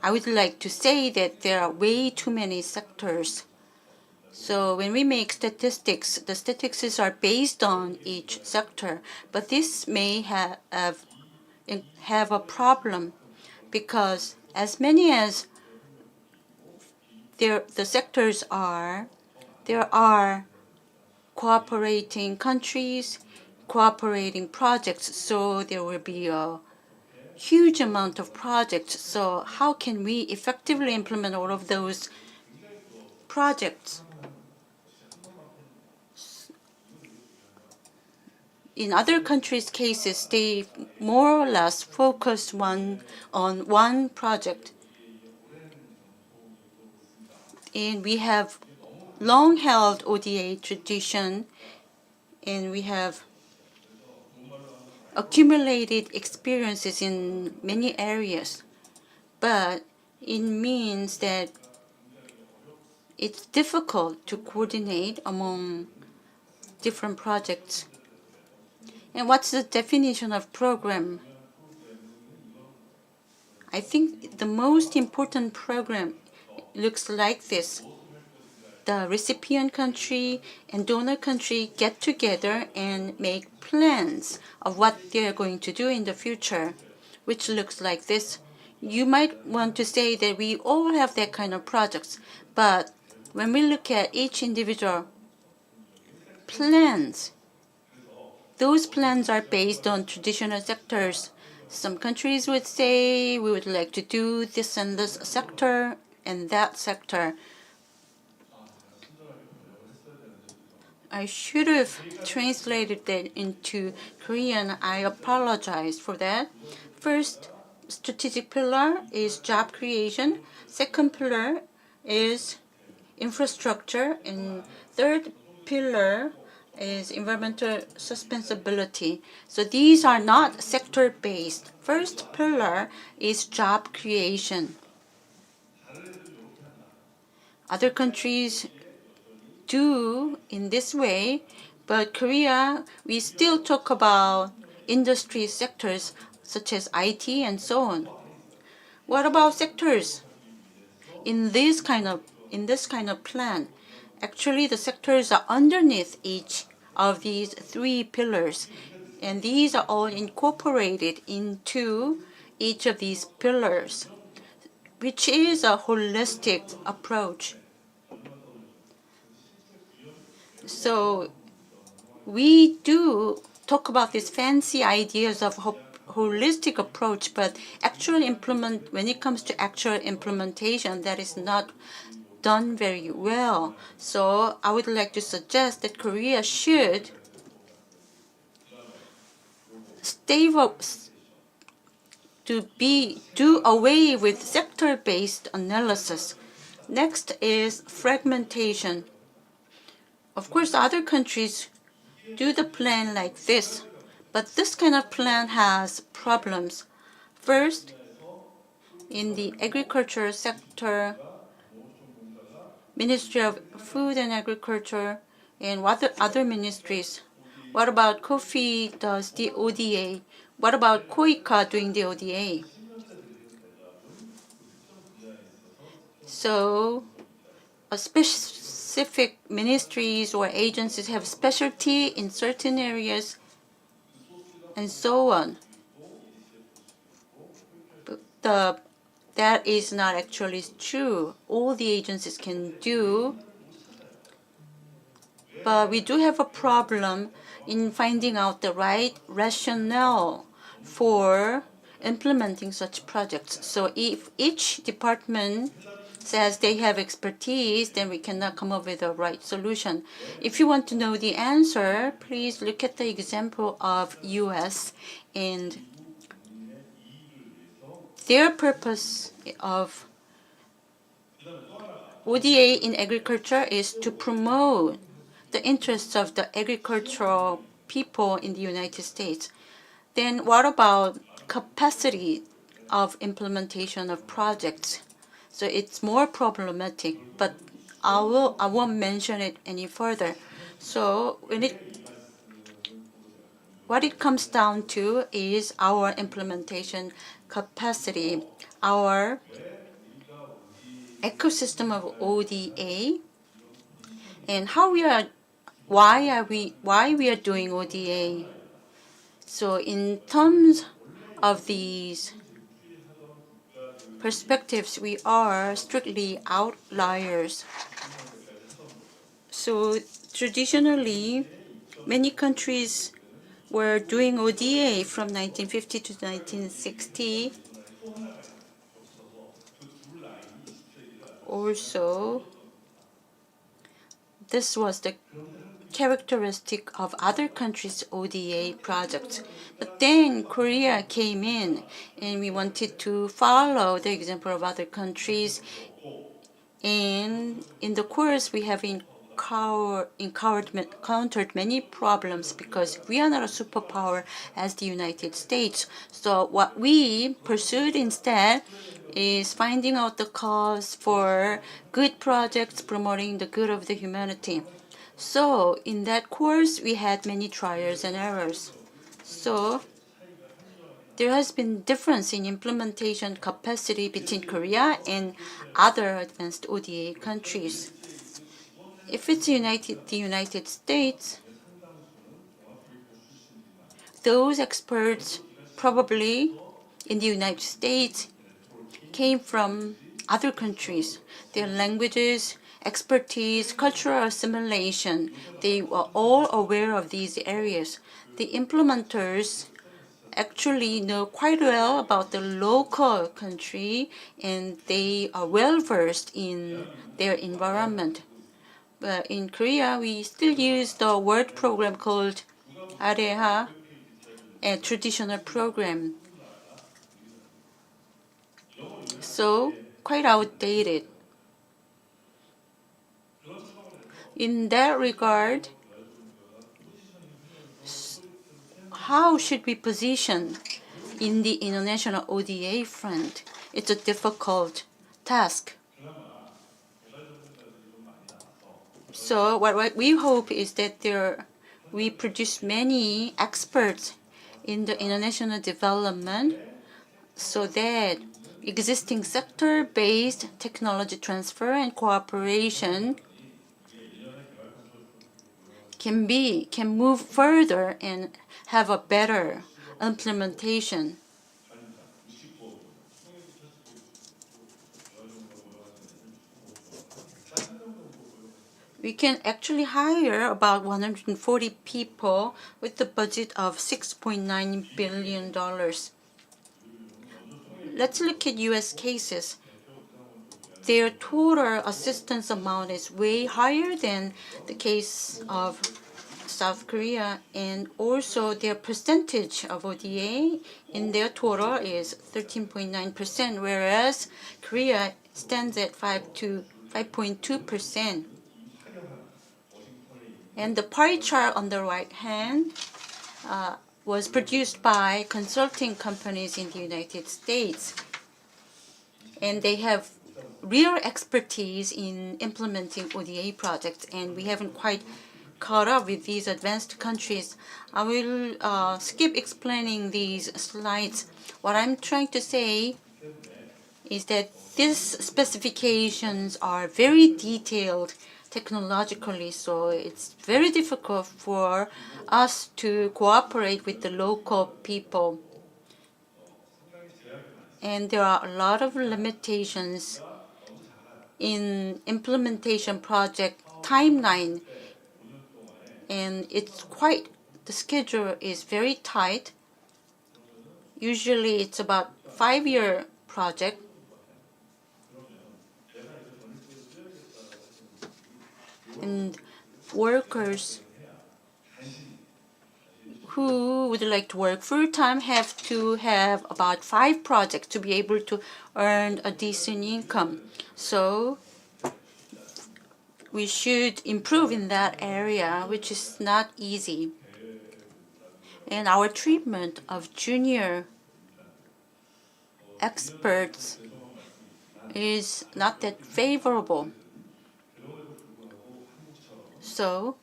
I would like to say that there are way too many sectors. So when we make statistics, the statistics are based on each sector, but this may have a problem because as many as the sectors are, there are cooperating countries, cooperating projects, so there will be a huge amount of projects. So how can we effectively implement all of those projects? In other countries' cases, they more or less focus on one project. And we have long-held ODA tradition, and we have accumulated experiences in many areas. But it means that it's difficult to coordinate among different projects. And what's the definition of program? I think the most important program looks like this. The recipient country and donor country get together and make plans of what they're going to do in the future, which looks like this. You might want to say that we all have that kind of projects, but when we look at each individual plans, those plans are based on traditional sectors. Some countries would say we would like to do this and this sector and that sector. I should have translated that into Korean. I apologize for that. First strategic pillar is job creation. Second pillar is infrastructure. And third pillar is environmental sustainability. So these are not sector-based. First pillar is job creation. Other countries do in this way, but Korea, we still talk about industry sectors such as IT and so on. What about sectors? In this kind of plan, actually the sectors are underneath each of these three pillars, and these are all incorporated into each of these pillars, which is a holistic approach. So we do talk about these fancy ideas of holistic approach, but when it comes to actual implementation, that is not done very well. So I would like to suggest that Korea should do away with sector-based analysis. Next is fragmentation. Of course, other countries do the plan like this, but this kind of plan has problems. First, in the agriculture sector, Ministry of Food and Agriculture, and other ministries. What about coffee does the ODA? What about KOICA doing the ODA? So, specific ministries or agencies have specialty in certain areas, and so on. But that is not actually true. All the agencies can do, but we do have a problem in finding out the right rationale for implementing such projects. So if each department says they have expertise, then we cannot come up with a right solution. If you want to know the answer, please look at the example of US and their purpose of ODA in agriculture is to promote the interests of the agricultural people in the United States. Then what about capacity of implementation of projects? So it's more problematic, but I won't mention it any further. So what it comes down to is our implementation capacity, our ecosystem of ODA, and why we are doing ODA. So in terms of these perspectives, we are strictly outliers. So traditionally, many countries were doing ODA from 1950 to 1960. Also, this was the characteristic of other countries' ODA projects. But then Korea came in and we wanted to follow the example of other countries. And in the course, we have encountered many problems because we are not a superpower as the United States. So what we pursued instead is finding out the cause for good projects promoting the good of the humanity. So in that course, we had many trials and errors. So there has been difference in implementation capacity between Korea and other advanced ODA countries. If it's the United States, those experts probably in the United States came from other countries. Their languages, expertise, cultural assimilation, they were all aware of these areas. The implementers actually know quite well about the local country and they are well versed in their environment. But in Korea, we still use the word program called 아레하, a traditional program. So quite outdated. In that regard, how should we position in the international ODA front? It's a difficult task. So what we hope is that we produce many experts in the international development so that existing sector-based technology transfer and cooperation can move further and have a better implementation. We can actually hire about 140 people with the budget of $6.9 billion. Let's look at US cases. Their total assistance amount is way higher than the case of South Korea, and also their percentage of ODA in their total is 13.9%, whereas Korea stands at 5.2%. And the pie chart on the right hand was produced by consulting companies in the United States. And they have real expertise in implementing ODA projects, and we haven't quite caught up with these advanced countries. I will skip explaining these slides. What I'm trying to say is that these specifications are very detailed technologically, so it's very difficult for us to cooperate with the local people. And there are a lot of limitations in implementation project timeline, and the schedule is very tight. Usually it's about 5-year project. And workers who would like to work full-time have to have about 5 projects to be able to earn a decent income. So we should improve in that area, which is not easy. And our treatment of junior experts is not that favorable. So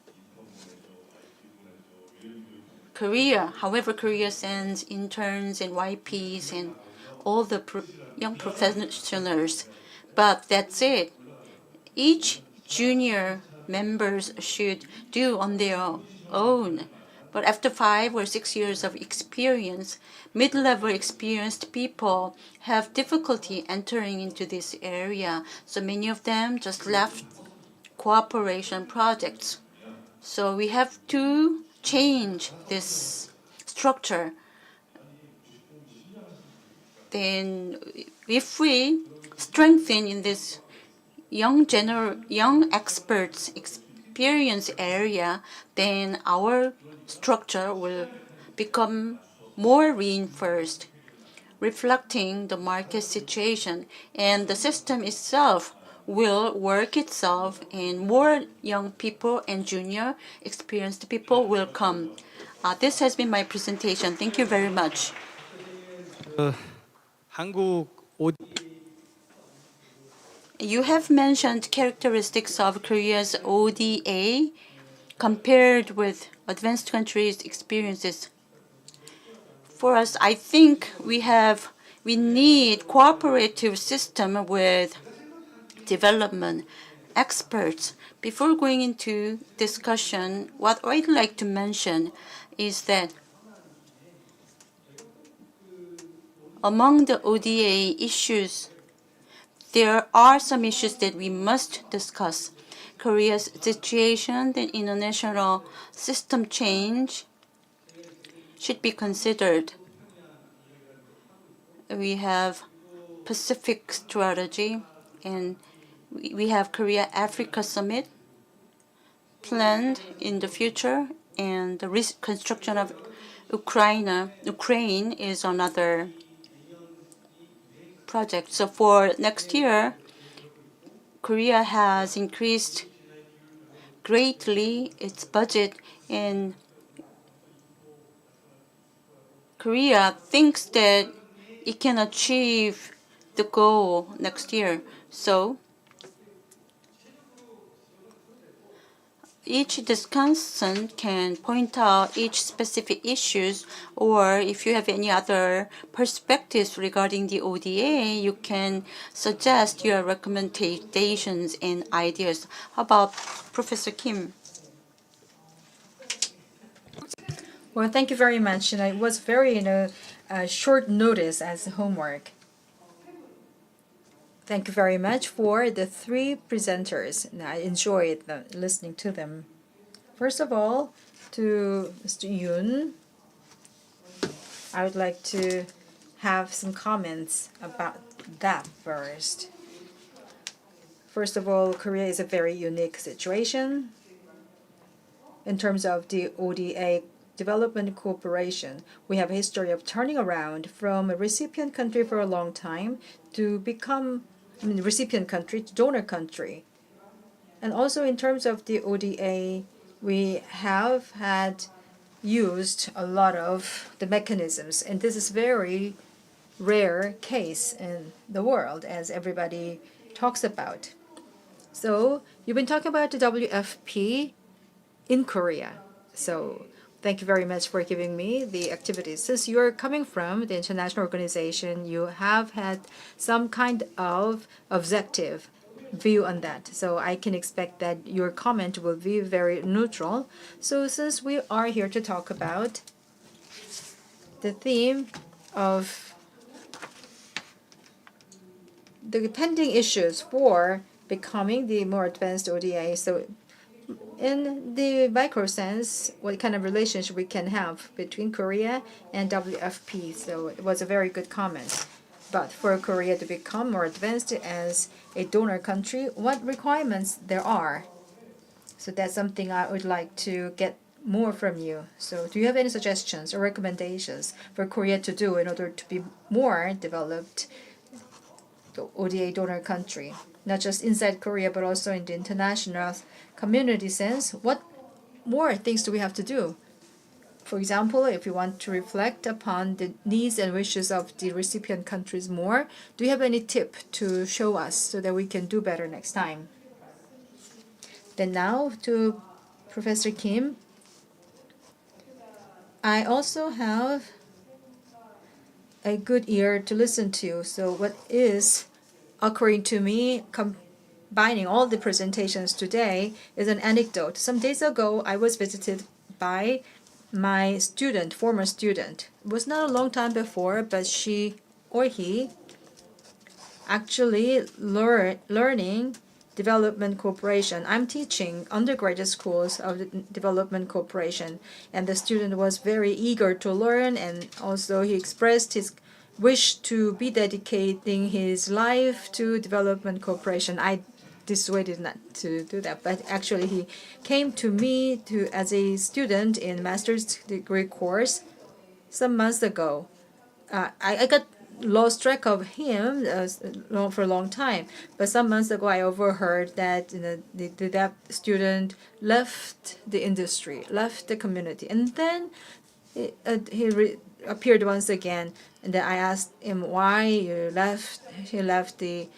Korea, however, Korea sends interns and YPs and all the young professionals, but that's it. Each junior members should do on their own. But after 5 or 6 years of experience, mid-level experienced people have difficulty entering into this area. So many of them just left cooperation projects. So we have to change this structure. Then if we strengthen in this young experts experience area, then our structure will become more reinforced, reflecting the market situation, and the system itself will work itself, and more young people and junior experienced people will come. This has been my presentation. Thank you very much. 한국 You have mentioned characteristics of Korea's ODA compared with advanced countries' experiences. For us, I think we need cooperative system with development experts. Before going into discussion, what I'd like to mention is that among the ODA issues, there are some issues that we must discuss. Korea's situation, the international system change should be considered. We have Pacific strategy, and we have Korea-Africa summit planned in the future, and the reconstruction of Ukraine is another project. So for next year, Korea has increased greatly its budget, and Korea thinks that it can achieve the goal next year. So each discussant can point out each specific issues, or if you have any other perspectives regarding the ODA, you can suggest your recommendations and ideas. How about Professor Kim? Well, thank you very much. And it was very, short notice as homework. Thank you very much for the 3 presenters. And I enjoyed listening to them. First of all, to Mr. Yoon, I would like to have some comments about that first. First of all, Korea is a very unique situation in terms of the ODA development cooperation. We have a history of turning around from a recipient country for a long time to become recipient country to donor country. And also in terms of the ODA, we have had used a lot of the mechanisms, and this is very rare case in the world, as everybody talks about. So you've been talking about the WFP in Korea. So thank you very much for giving me the activities. Since you're coming from the international organization, you have had some kind of objective view on that. So I can expect that your comment will be very neutral. So since we are here to talk about the theme of the pending issues for becoming the more advanced ODA, so In the micro sense, what kind of relationship we can have between Korea and WFP. So it was a very good comment. But for Korea to become more advanced as a donor country, what requirements there are? So that's something I would like to get more from you. So do you have any suggestions or recommendations for Korea to do in order to be more developed ODA donor country, not just inside Korea but also in the international community sense? What more things do we have to do? For example, if we want to reflect upon the needs and wishes of the recipient countries more, do you have any tip to show us so that we can do better next time? Then now to Professor Kim. I also have a good ear to listen to. So what is occurring to me combining all the presentations today is an anecdote. Some days ago, I was visited by my student, former student. It was not a long time before, but she or he actually learning development cooperation. I'm teaching undergraduate schools of the development cooperation, and the student was very eager to learn, and also he expressed his wish to be dedicating his life to development cooperation. I dissuaded not to do that, but actually he came to me as a student in master's degree course some months ago. I got lost track of him for a long time, but some months ago I overheard that that student left the industry, left the community, and then he appeared once again, and then I asked him why he left the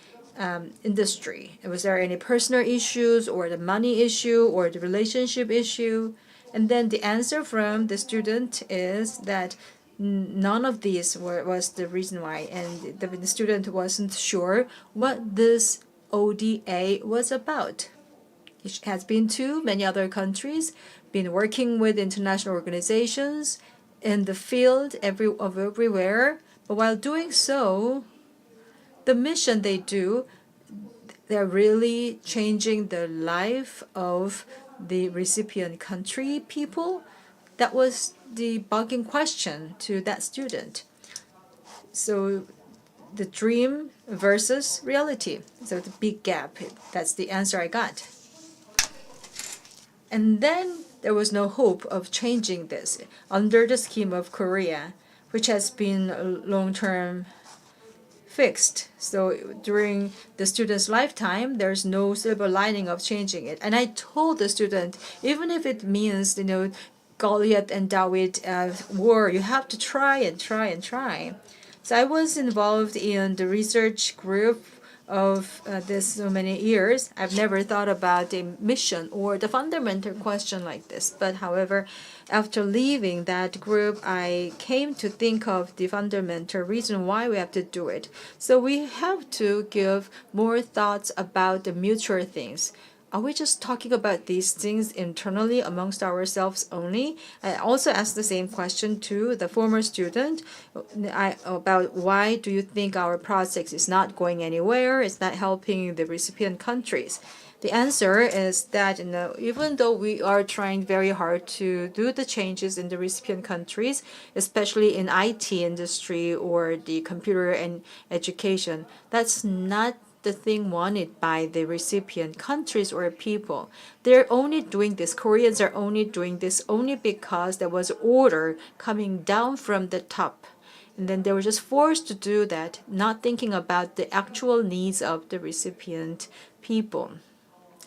industry. Was there any personal issues or the money issue or the relationship issue? And then the answer from the student is that none of these was the reason why, and the student wasn't sure what this ODA was about. It has been to many other countries, been working with international organizations in the field everywhere, but while doing so, the mission they do, they're really changing the life of the recipient country people. That was the bugging question to that student. So the dream versus reality. So the big gap, that's the answer I got. And then there was no hope of changing this under the scheme of Korea, which has been long-term fixed. So during the student's lifetime, there's no silver lining of changing it. And I told the student, even if it means, Goliath and David war, you have to try and try and try. So I was involved in the research group of this so many years. I've never thought about a mission or the fundamental question like this. But however, after leaving that group, I came to think of the fundamental reason why we have to do it. So we have to give more thoughts about the mutual things. Are we just talking about these things internally amongst ourselves only? I also asked the same question to the former student about why do you think our project is not going anywhere, it's not helping the recipient countries. The answer is that even though we are trying very hard to do the changes in the recipient countries, especially in IT industry or the computer and education, that's not the thing wanted by the recipient countries or people. They're only doing this, Koreans are only doing this only because there was order coming down from the top. And then they were just forced to do that, not thinking about the actual needs of the recipient people.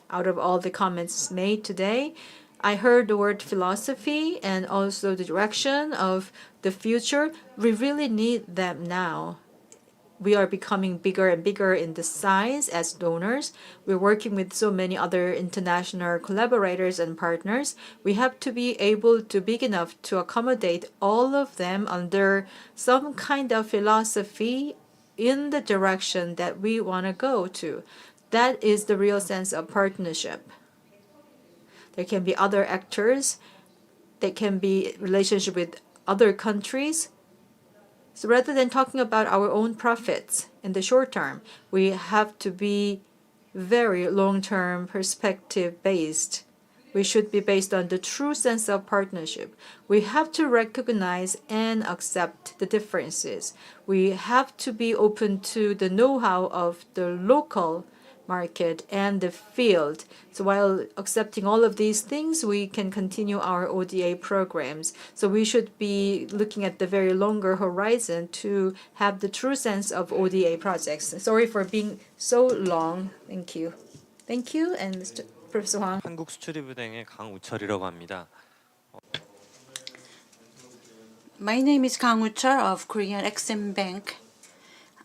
Out of all the comments made today, I heard the word philosophy and also the direction of the future. We really need them now. We are becoming bigger and bigger in the size as donors. We're working with so many other international collaborators and partners. We have to be able to big enough to accommodate all of them under some kind of philosophy in the direction that we want to go to. That is the real sense of partnership. There can be other actors. There can be relationship with other countries. So rather than talking about our own profits in the short term, we have to be very long-term perspective based We should be based on the true sense of partnership. We have to recognize and accept the differences. We have to be open to the know-how of the local market and the field. So while accepting all of these things, we can continue our ODA programs. So we should be looking at the very longer horizon to have the true sense of ODA projects. Sorry for being so long. Thank you. Thank you, and Mr. Professor Huang. 한국수출입은행의 강우철이라고 합니다. My name is Kang Woo-chul of Korean Exim Bank.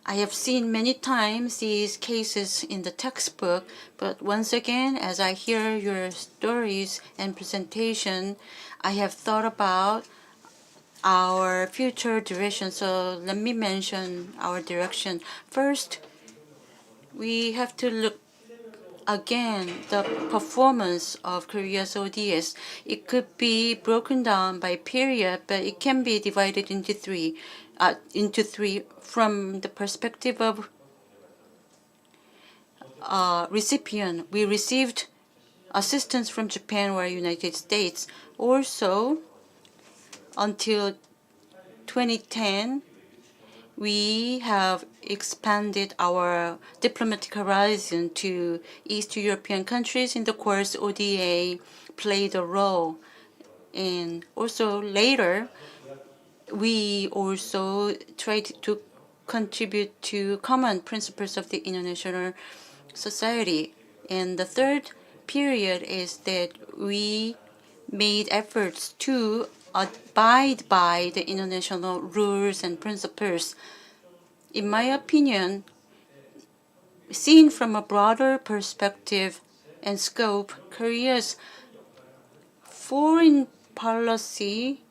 I have seen many times these cases in the textbook, but once again, as I hear your stories and presentation, I have thought about our future direction. So let me mention our direction. First, we have to look again the performance of Korea's ODS. It could be broken down by period, but it can be divided into three from the perspective of recipient. We received assistance from Japan or United States. Also, until 2010, we have expanded our diplomatic horizon to East European countries. In the course, ODA played a role. And also later, we also tried to contribute to common principles of the international society. And the third period is that we made efforts to abide by the international rules and principles. In my opinion, seen from a broader perspective and scope, Korea's foreign policy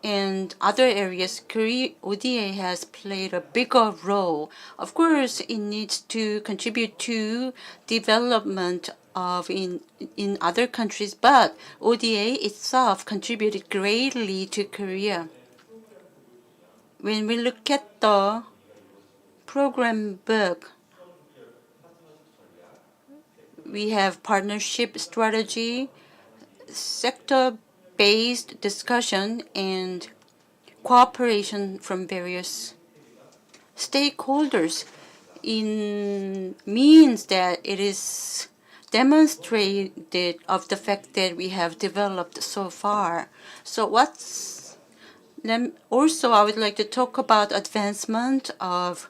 and other areas, Korea ODA has played a bigger role. Of course, it needs to contribute to development of in other countries, but ODA itself contributed greatly to Korea. When we look at the program book, we have partnership strategy, sector-based discussion, and cooperation from various stakeholders. In means that it is demonstrated of the fact that we have developed so far. So also I would like to talk about advancement of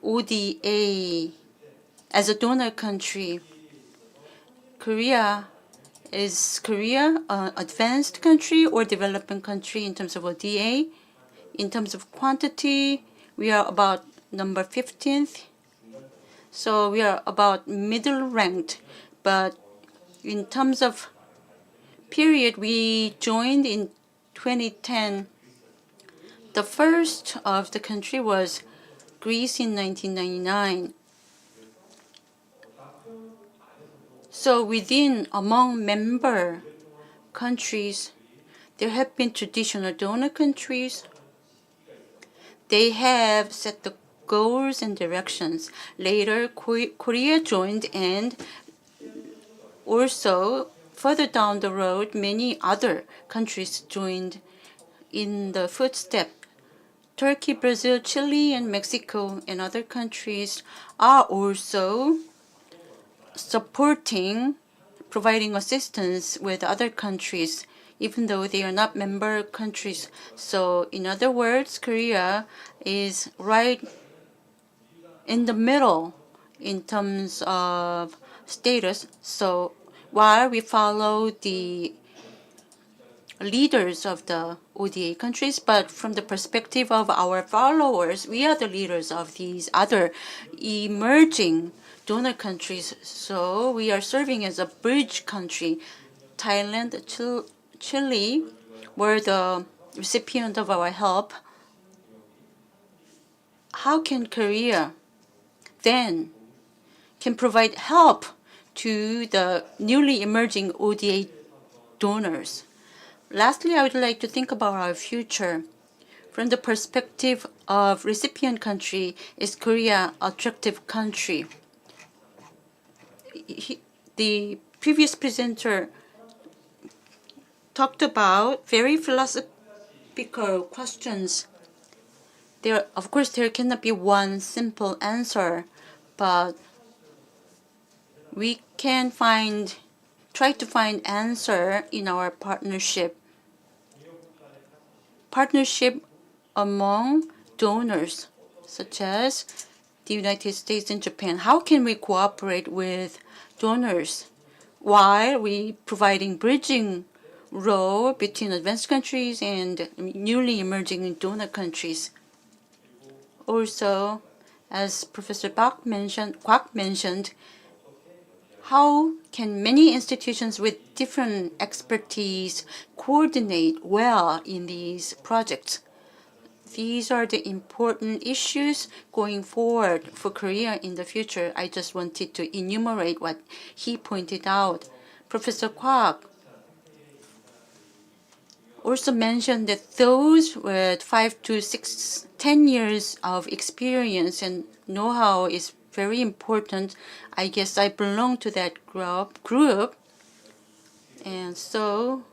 ODA as a donor country. Is Korea an advanced country or developing country in terms of ODA? In terms of quantity, we are about number 15th. So we are about middle ranked. But in terms of period, we joined in 2010. The first of the country was Greece in 1999. So among member countries, there have been traditional donor countries. They have set the goals and directions. Later, Korea joined, and also further down the road, many other countries joined in the footstep. Turkey, Brazil, Chile, and Mexico and other countries are also providing assistance with other countries, even though they are not member countries. So in other words, Korea is right in the middle in terms of status. So while we follow the leaders of the ODA countries, but from the perspective of our followers, we are the leaders of these other emerging donor countries. So we are serving as a bridge country. Thailand, Chile were the recipient of our help. How can Korea then can provide help to the newly emerging ODA donors? Lastly, I would like to think about our future. From the perspective of recipient country, is Korea an attractive country? the previous presenter talked about very philosophical questions. Of course, there cannot be one simple answer, but we can try to find answer in our partnership among donors, such as the United States and Japan. How can we cooperate with donors while we providing bridging role between advanced countries and newly emerging donor countries? Also, as Professor Kwak mentioned, how can many institutions with different expertise coordinate well in these projects? These are the important issues going forward for Korea in the future. I just wanted to enumerate what he pointed out. Professor Kwak also mentioned that those with 5 to 10 years of experience and know-how is very important. I guess I belong to that group. And so,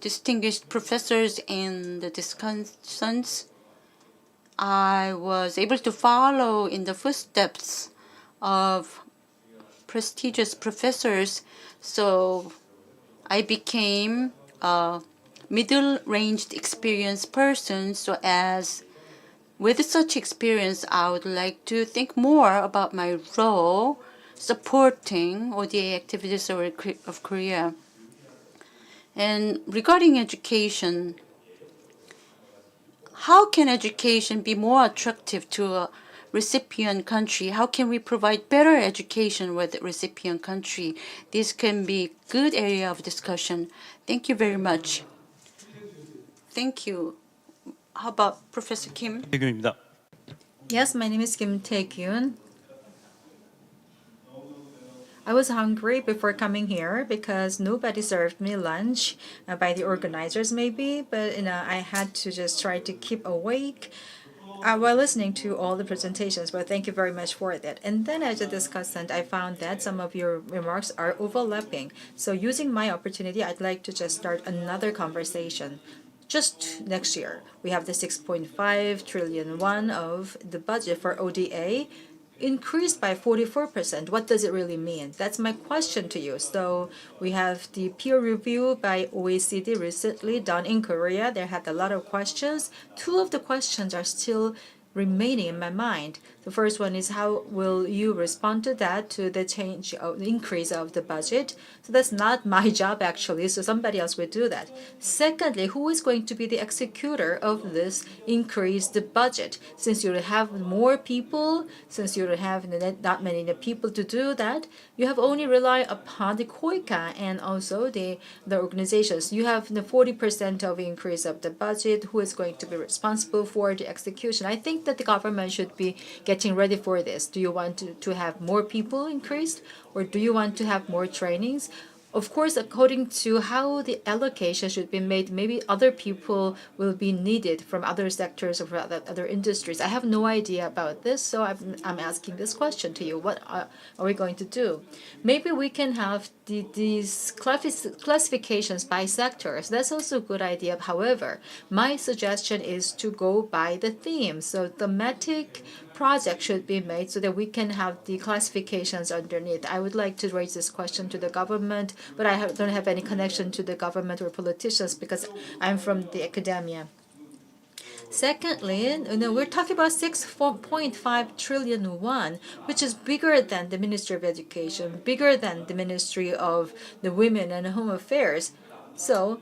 distinguished professors in the discussions, I was able to follow in the footsteps of prestigious professors. So I became a middle-ranged experienced person. So with such experience, I would like to think more about my role supporting ODA activities of Korea. And regarding education, how can education be more attractive to a recipient country? How can we provide better education with the recipient country? This can be a good area of discussion. Thank you very much. Thank you. How about Professor Kim? 대균입니다. Yes, my name is Kim Tae-kyun. I was hungry before coming here because nobody served me lunch by the organizers maybe, but I had to just try to keep awake while listening to all the presentations, but thank you very much for that. And then as a discussant, I found that some of your remarks are overlapping. So using my opportunity, I'd like to just start another conversation. Just next year, we have the 6.5 trillion won of the budget for ODA increased by 44%. What does it really mean? That's my question to you. So we have the peer review by OECD recently done in Korea. They had a lot of questions. Two of the questions are still remaining in my mind. The first one is how will you respond to that, to the increase of the budget? So that's not my job actually, so somebody else will do that. Secondly, who is going to be the executor of this increased budget? Since you have more people, since you have not many people to do that, you have only relied upon the KOICA and also the organizations. You have the 40% of increase of the budget. Who is going to be responsible for the execution? I think that the government should be getting ready for this. Do you want to have more people increased, or do you want to have more trainings? Of course, according to how the allocation should be made, maybe other people will be needed from other sectors or other industries. I have no idea about this, so I'm asking this question to you. What are we going to do? Maybe we can have these classifications by sectors. That's also a good idea. However, my suggestion is to go by the theme. So thematic project should be made so that we can have the classifications underneath. I would like to raise this question to the government, but I don't have any connection to the government or politicians because I'm from the academia. Secondly, we're talking about 6.5 trillion won, which is bigger than the Ministry of Education, bigger than the Ministry of the Women and Home Affairs. So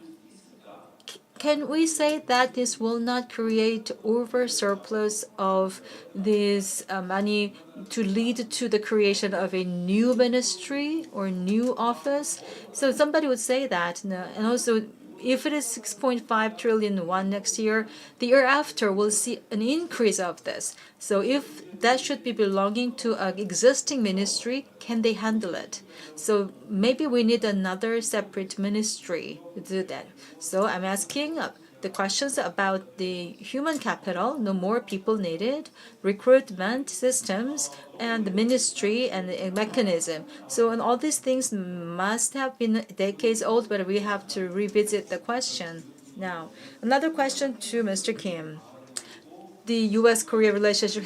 can we say that this will not create over surplus of this money to lead to the creation of a new ministry or new office? So somebody would say that, and also if it is 6.5 trillion won next year, the year after we'll see an increase of this. So if that should be belonging to an existing ministry, can they handle it? So maybe we need another separate ministry to do that. So I'm asking, the questions about the human capital, no more people needed, recruitment systems, and the ministry and the mechanism. So, and all these things must have been decades old, but we have to revisit the question now. Another question to Mr. Kim. The U.S.-Korea relationship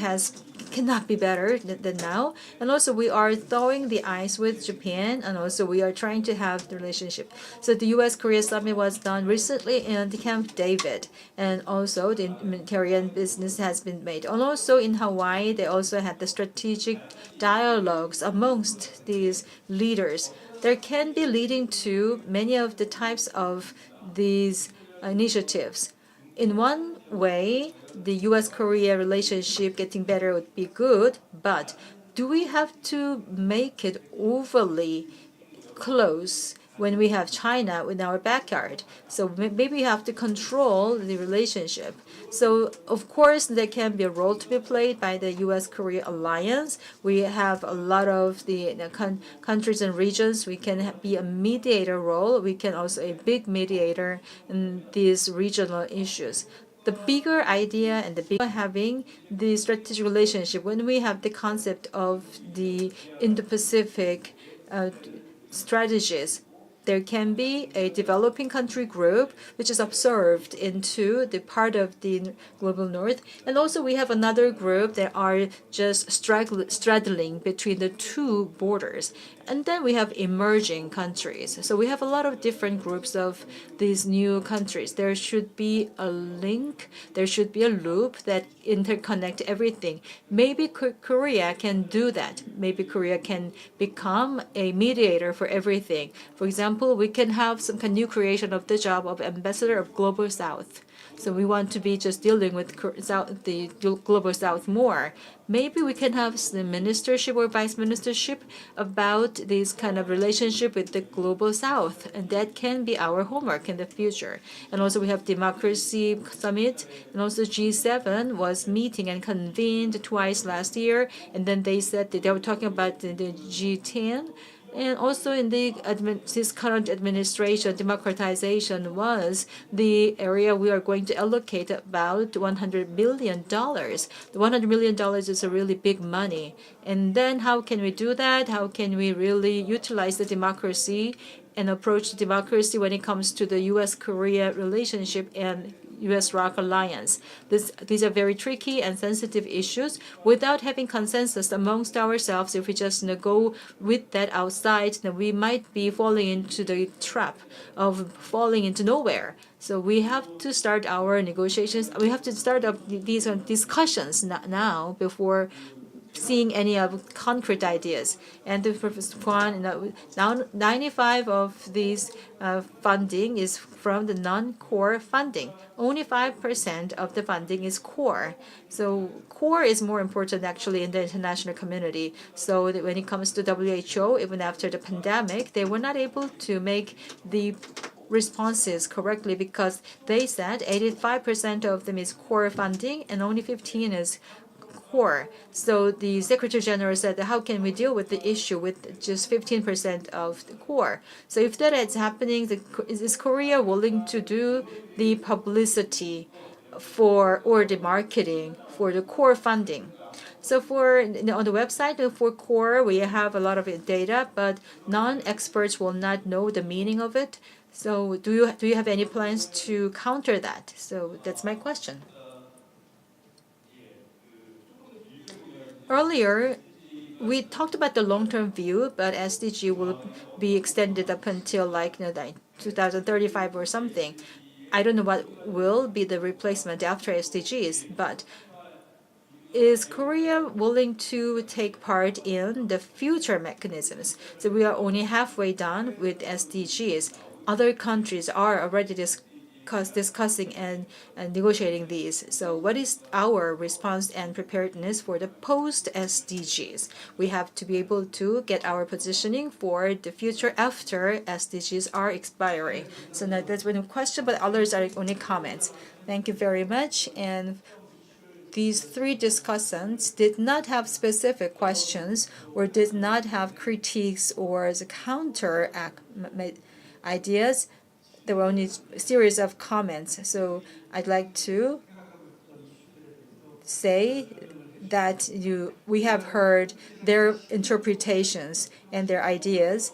cannot be better than now, and also we are thawing the ice with Japan, and also we are trying to have the relationship. So the U.S.-Korea summit was done recently in the Camp David, and also the humanitarian business has been made. And also in Hawaii, they also had the strategic dialogues amongst these leaders. There can be leading to many of the types of these initiatives. In one way, the U.S.-Korea relationship getting better would be good, but do we have to make it overly close when we have China in our backyard? So maybe we have to control the relationship. So of course there can be a role to be played by the U.S.-Korea alliance. We have a lot of the countries and regions. We can be a mediator role. We can also a big mediator in these regional issues. The bigger idea and the bigger having the strategic relationship, when we have the concept of the Indo-Pacific strategies, there can be a developing country group which is observed into the part of the global north, and also we have another group that are just straddling between the two borders, and then we have emerging countries. So we have a lot of different groups of these new countries. There should be a link, there should be a loop that interconnect everything. Maybe Korea can do that. Maybe Korea can become a mediator for everything. For example, we can have some kind of new creation of the job of ambassador of Global South. So we want to be just dealing with the Global South more. Maybe we can have the ministership or vice ministership about this kind of relationship with the Global South, and that can be our homework in the future. And also we have Democracy Summit, and also G7 was meeting and convened twice last year, and then they said that they were talking about the G10. And also in this current administration, democratization was the area we are going to allocate about $100 million. The $100 million is a really big money. And then how can we do that? How can we really utilize the democracy and approach democracy when it comes to the U.S.-Korea relationship and U.S.-ROC alliance? These are very tricky and sensitive issues. Without having consensus amongst ourselves, if we just go with that outside, then we might be falling into the trap of falling into nowhere. So we have to start our negotiations. We have to start up these discussions now before seeing any of concrete ideas. And the Professor Kwan, now 95 of these funding is from the non-core funding. Only 5% of the funding is core. So core is more important actually in the international community. So that when it comes to WHO, even after the pandemic, they were not able to make the responses correctly because they said 85% of them is core funding and only 15 is core. So the Secretary General said, how can we deal with the issue with just 15% of the core? So if that is happening, is Korea willing to do the publicity for or the marketing for the core funding? So on the website for core, we have a lot of data, but non-experts will not know the meaning of it. So do you have any plans to counter that? So that's my question. Earlier, we talked about the long-term view, but SDG will be extended up until 2035 or something. I don't know what will be the replacement after SDGs, but is Korea willing to take part in the future mechanisms? So we are only halfway done with SDGs. Other countries are already discussing and negotiating these. So what is our response and preparedness for the post-SDGs? We have to be able to get our positioning for the future after SDGs are expiring. So now that's one question, but others are only comments. Thank you very much. And these three discussants did not have specific questions or did not have critiques or counter ideas. there were only a series of comments. So I'd like to say that we have heard their interpretations and their ideas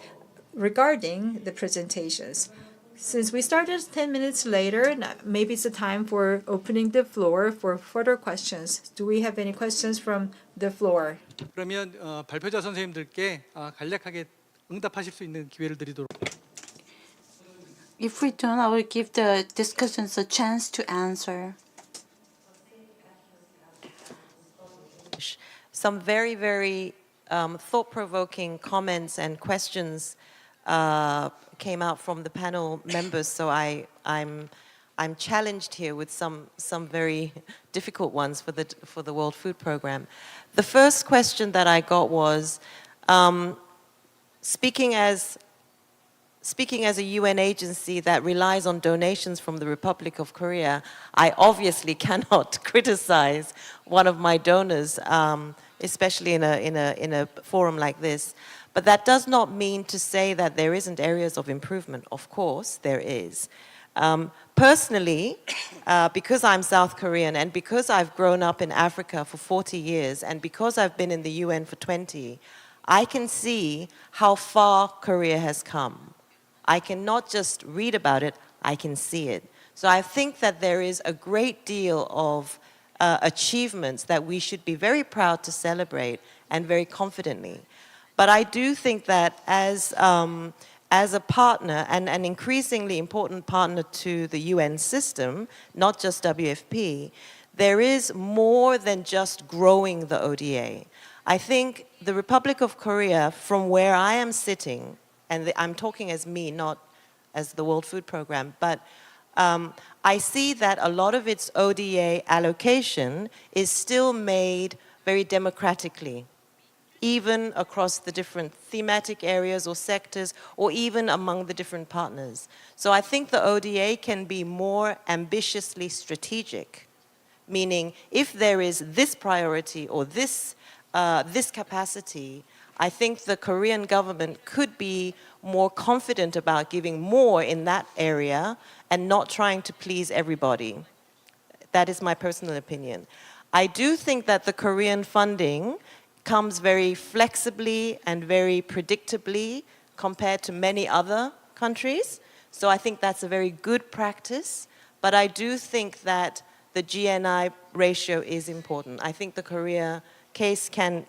regarding the presentations. Since we started 10 minutes later, maybe it's the time for opening the floor for further questions. Do we have any questions from the floor? 그러면 발표자 선생님들께 간략하게 응답하실 수 있는 기회를 드리도록. If we don't, I will give the discussants a chance to answer. Some very, very thought-provoking comments and questions came out from the panel members, so I'm challenged here with some very difficult ones for the World Food Programme. The first question that I got was, speaking as a UN agency that relies on donations from the Republic of Korea, I obviously cannot criticize one of my donors, especially in a forum like this. But that does not mean to say that there isn't areas of improvement. Of course, there is. Personally, because I'm South Korean and because I've grown up in Africa for 40 years and because I've been in the UN for 20, I can see how far Korea has come. I can not just read about it, I can see it. So I think that there is a great deal of achievements that we should be very proud to celebrate and very confidently. But I do think that as a partner, and an increasingly important partner to the UN system, not just WFP, there is more than just growing the ODA. I think the Republic of Korea, from where I am sitting, and I'm talking as me, not as the World Food Programme, but I see that a lot of its ODA allocation is still made very democratically, even across the different thematic areas or sectors, or even among the different partners. So I think the ODA can be more ambitiously strategic, meaning if there is this priority or this capacity, I think the Korean government could be more confident about giving more in that area and not trying to please everybody. That is my personal opinion. I do think that the Korean funding comes very flexibly and very predictably compared to many other countries. So I think that's a very good practice. But I do think that the GNI ratio is important. I think the Korea case can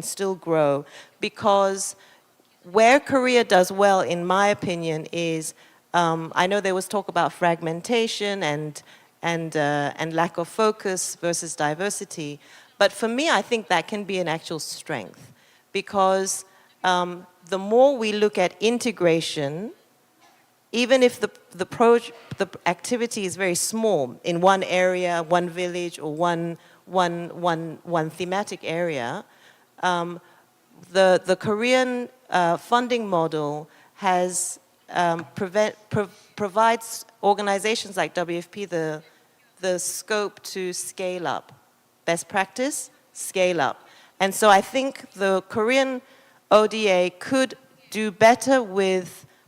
still grow because where Korea does well, in my opinion, is I know there was talk about fragmentation and lack of focus versus diversity. But for me, I think that can be an actual strength because the more we look at integration, even if the activity is very small in one area, one village, or one thematic area, the Korean funding model has provides organizations like WFP the scope to scale up. Best practice, scale up. And so I think the Korean ODA could do better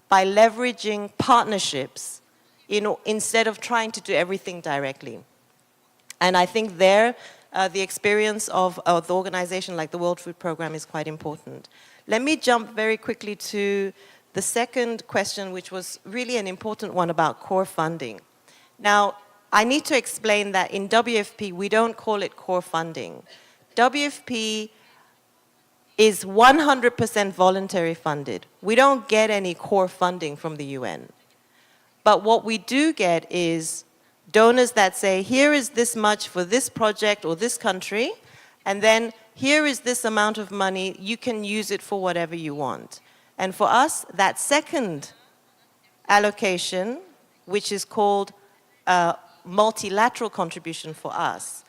by leveraging partnerships instead of trying to do everything directly. And I think the experience of the organization like the World Food Programme is quite important. Let me jump very quickly to the second question, which was really an important one about core funding. Now, I need to explain that in WFP, we don't call it core funding. WFP is 100% voluntary funded. We don't get any core funding from the UN. But what we do get is donors that say, here is this much for this project or this country, and then here is this amount of money, you can use it for whatever you want. And for us, that second allocation, which is called multilateral contribution for us,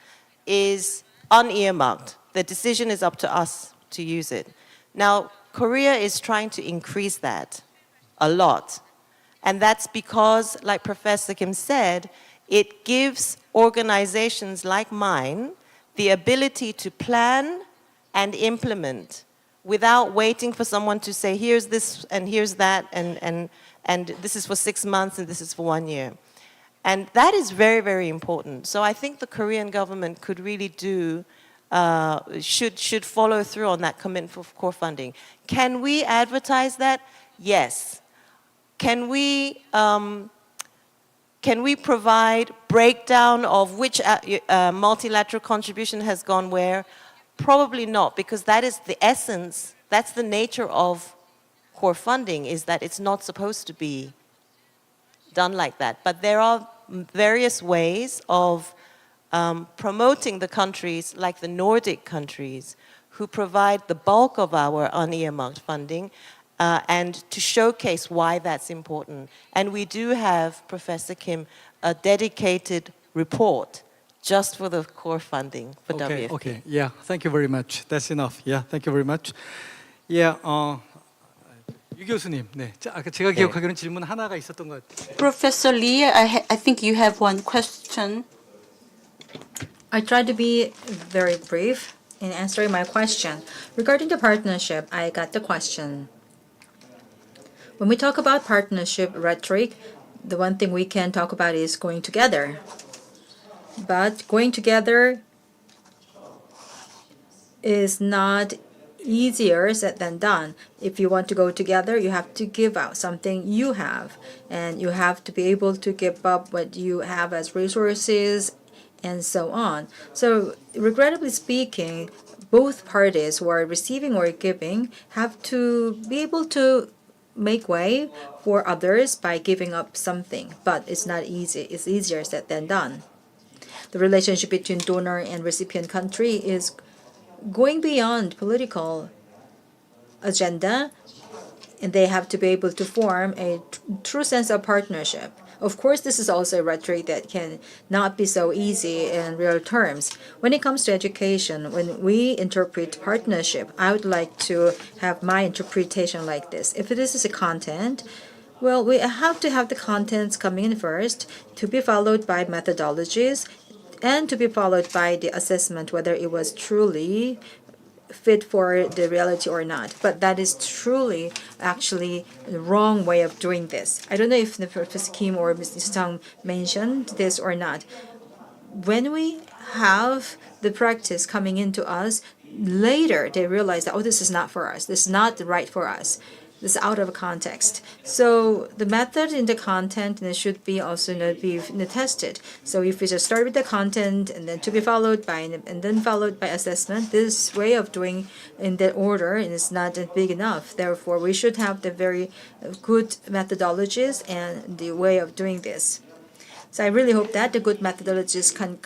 is unearmarked. The decision is up to us to use it. Now, Korea is trying to increase that a lot. And that's because, like Professor Kim said, it gives organizations like mine the ability to plan and implement without waiting for someone to say, here's this and here's that, and And this is for 6 months and this is for 1 year. And that is very, very important. So I think the Korean government could really should follow through on that commitment for core funding. Can we advertise that? Yes. Can we provide breakdown of which multilateral contribution has gone where? Probably not, because that is the essence, that's the nature of core funding, is that it's not supposed to be done like that. But there are various ways of promoting the countries, like the Nordic countries, who provide the bulk of our unearmarked funding, and to showcase why that's important. And we do have, Professor Kim, a dedicated report just for the core funding for WFP. Okay. Yeah. Thank you very much. That's enough. Yeah. Thank you very much. Yeah. 유 교수님. 네. 아까 제가 기억하기로는 질문 하나가 있었던 것 같아요. Professor Lee, I think you have one question. I try to be very brief in answering my question. Regarding the partnership, I got the question. When we talk about partnership rhetoric, the one thing we can talk about is going together. But going together is not easier said than done. If you want to go together, you have to give out something you have, and you have to be able to give up what you have as resources and so on. So regrettably speaking, both parties who are receiving or giving have to be able to make way for others by giving up something, but it's not easy. It's easier said than done. The relationship between donor and recipient country is going beyond political agenda, and they have to be able to form a true sense of partnership. Of course, this is also a rhetoric that can not be so easy in real terms. When it comes to education, when we interpret partnership, I would like to have my interpretation like this. If this is a content, well, we have to have the contents coming in first, to be followed by methodologies, and to be followed by the assessment whether it was truly fit for the reality or not. But that is truly actually the wrong way of doing this. I don't know if Professor Kim or Mr. Sung mentioned this or not. When we have the practice coming into us, later they realize that, oh, this is not for us. This is not right for us. This is out of context. So the method in the content should be also be tested. So if we just start with the content and then to be followed by and then followed by assessment, this way of doing in that order is not big enough. Therefore, we should have the very good methodologies and the way of doing this. So I really hope that the good methodologies can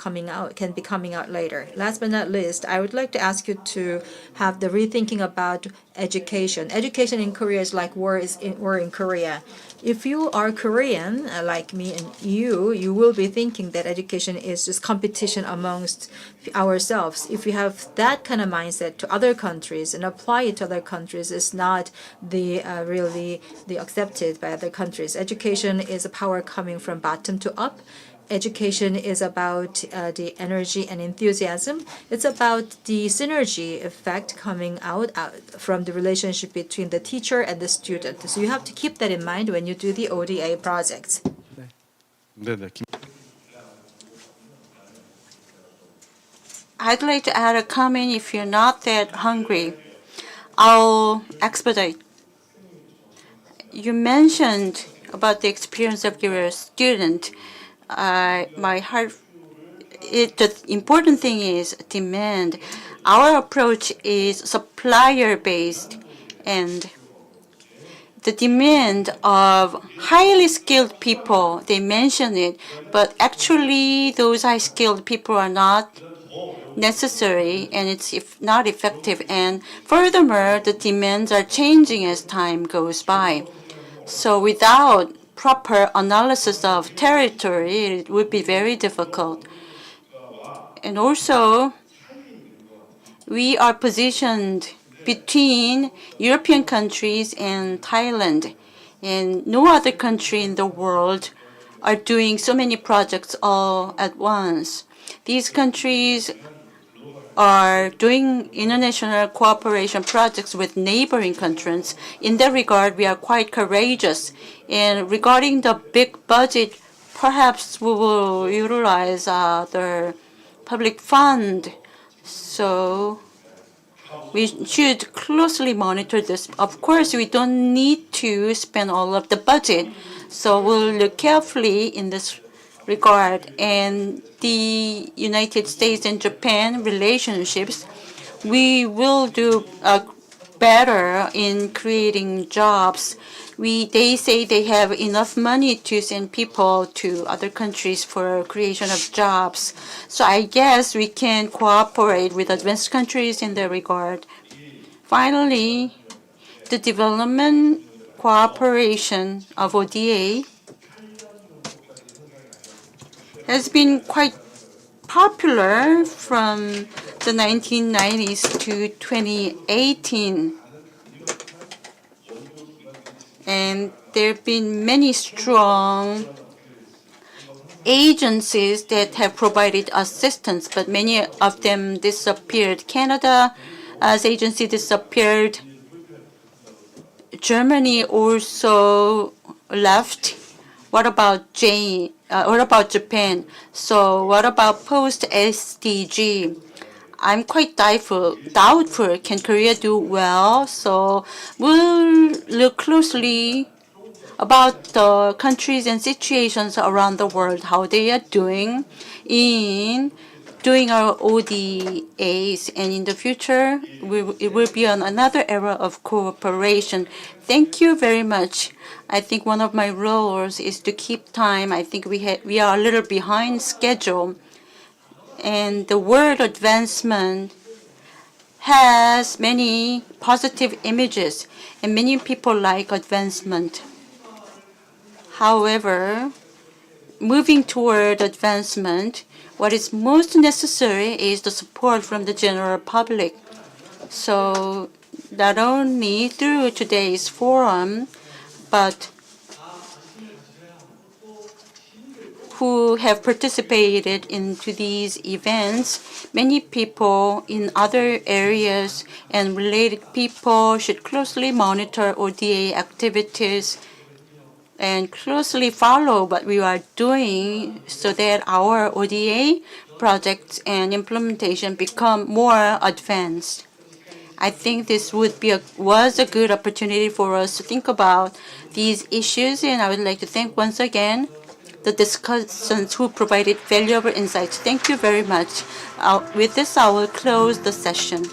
be coming out later. Last but not least, I would like to ask you to have the rethinking about education. Education in Korea is like war in Korea. If you are Korean, like me and you will be thinking that education is just competition amongst ourselves. If you have that kind of mindset to other countries and apply it to other countries, it's not really accepted by other countries. Education is a power coming from bottom to up. Education is about the energy and enthusiasm. It's about the synergy effect coming out from the relationship between the teacher and the student. So you have to keep that in mind when you do the ODA projects. I'd like to add a comment. If you're not that hungry, I'll expedite. You mentioned about the experience of your student. The important thing is demand. Our approach is supplier-based, and the demand of highly skilled people, they mention it, but actually those high skilled people are not necessary, and it's not effective. And furthermore, the demands are changing as time goes by. So without proper analysis of territory, it would be very difficult. And also, we are positioned between European countries and Thailand, and no other country in the world are doing so many projects all at once. These countries are doing international cooperation projects with neighboring countries. In that regard, we are quite courageous. And regarding the big budget, perhaps we will utilize the public fund. So we should closely monitor this. Of course, we don't need to spend all of the budget. So we'll look carefully in this regard. And the United States and Japan relationships, we will do better in creating jobs. They say they have enough money to send people to other countries for creation of jobs. So I guess we can cooperate with advanced countries in that regard. Finally, the development cooperation of ODA has been quite popular from the 1990s to 2018. And there have been many strong agencies that have provided assistance, but many of them disappeared. Canada's agency disappeared. Germany also left. What about Japan? So what about post-SDG? I'm quite doubtful. Can Korea do well? So we'll look closely about the countries and situations around the world, how they are doing in doing our ODAs. And in the future, it will be another era of cooperation. Thank you very much. I think one of my roles is to keep time. I think we are a little behind schedule. And the word advancement has many positive images, and many people like advancement. However, moving toward advancement, what is most necessary is the support from the general public. So not only through today's forum, but who have participated into these events, many people in other areas and related people should closely monitor ODA activities and closely follow what we are doing so that our ODA projects and implementation become more advanced. I think this was a good opportunity for us to think about these issues, and I would like to thank once again the discussants who provided valuable insights. Thank you very much. With this, I will close the session.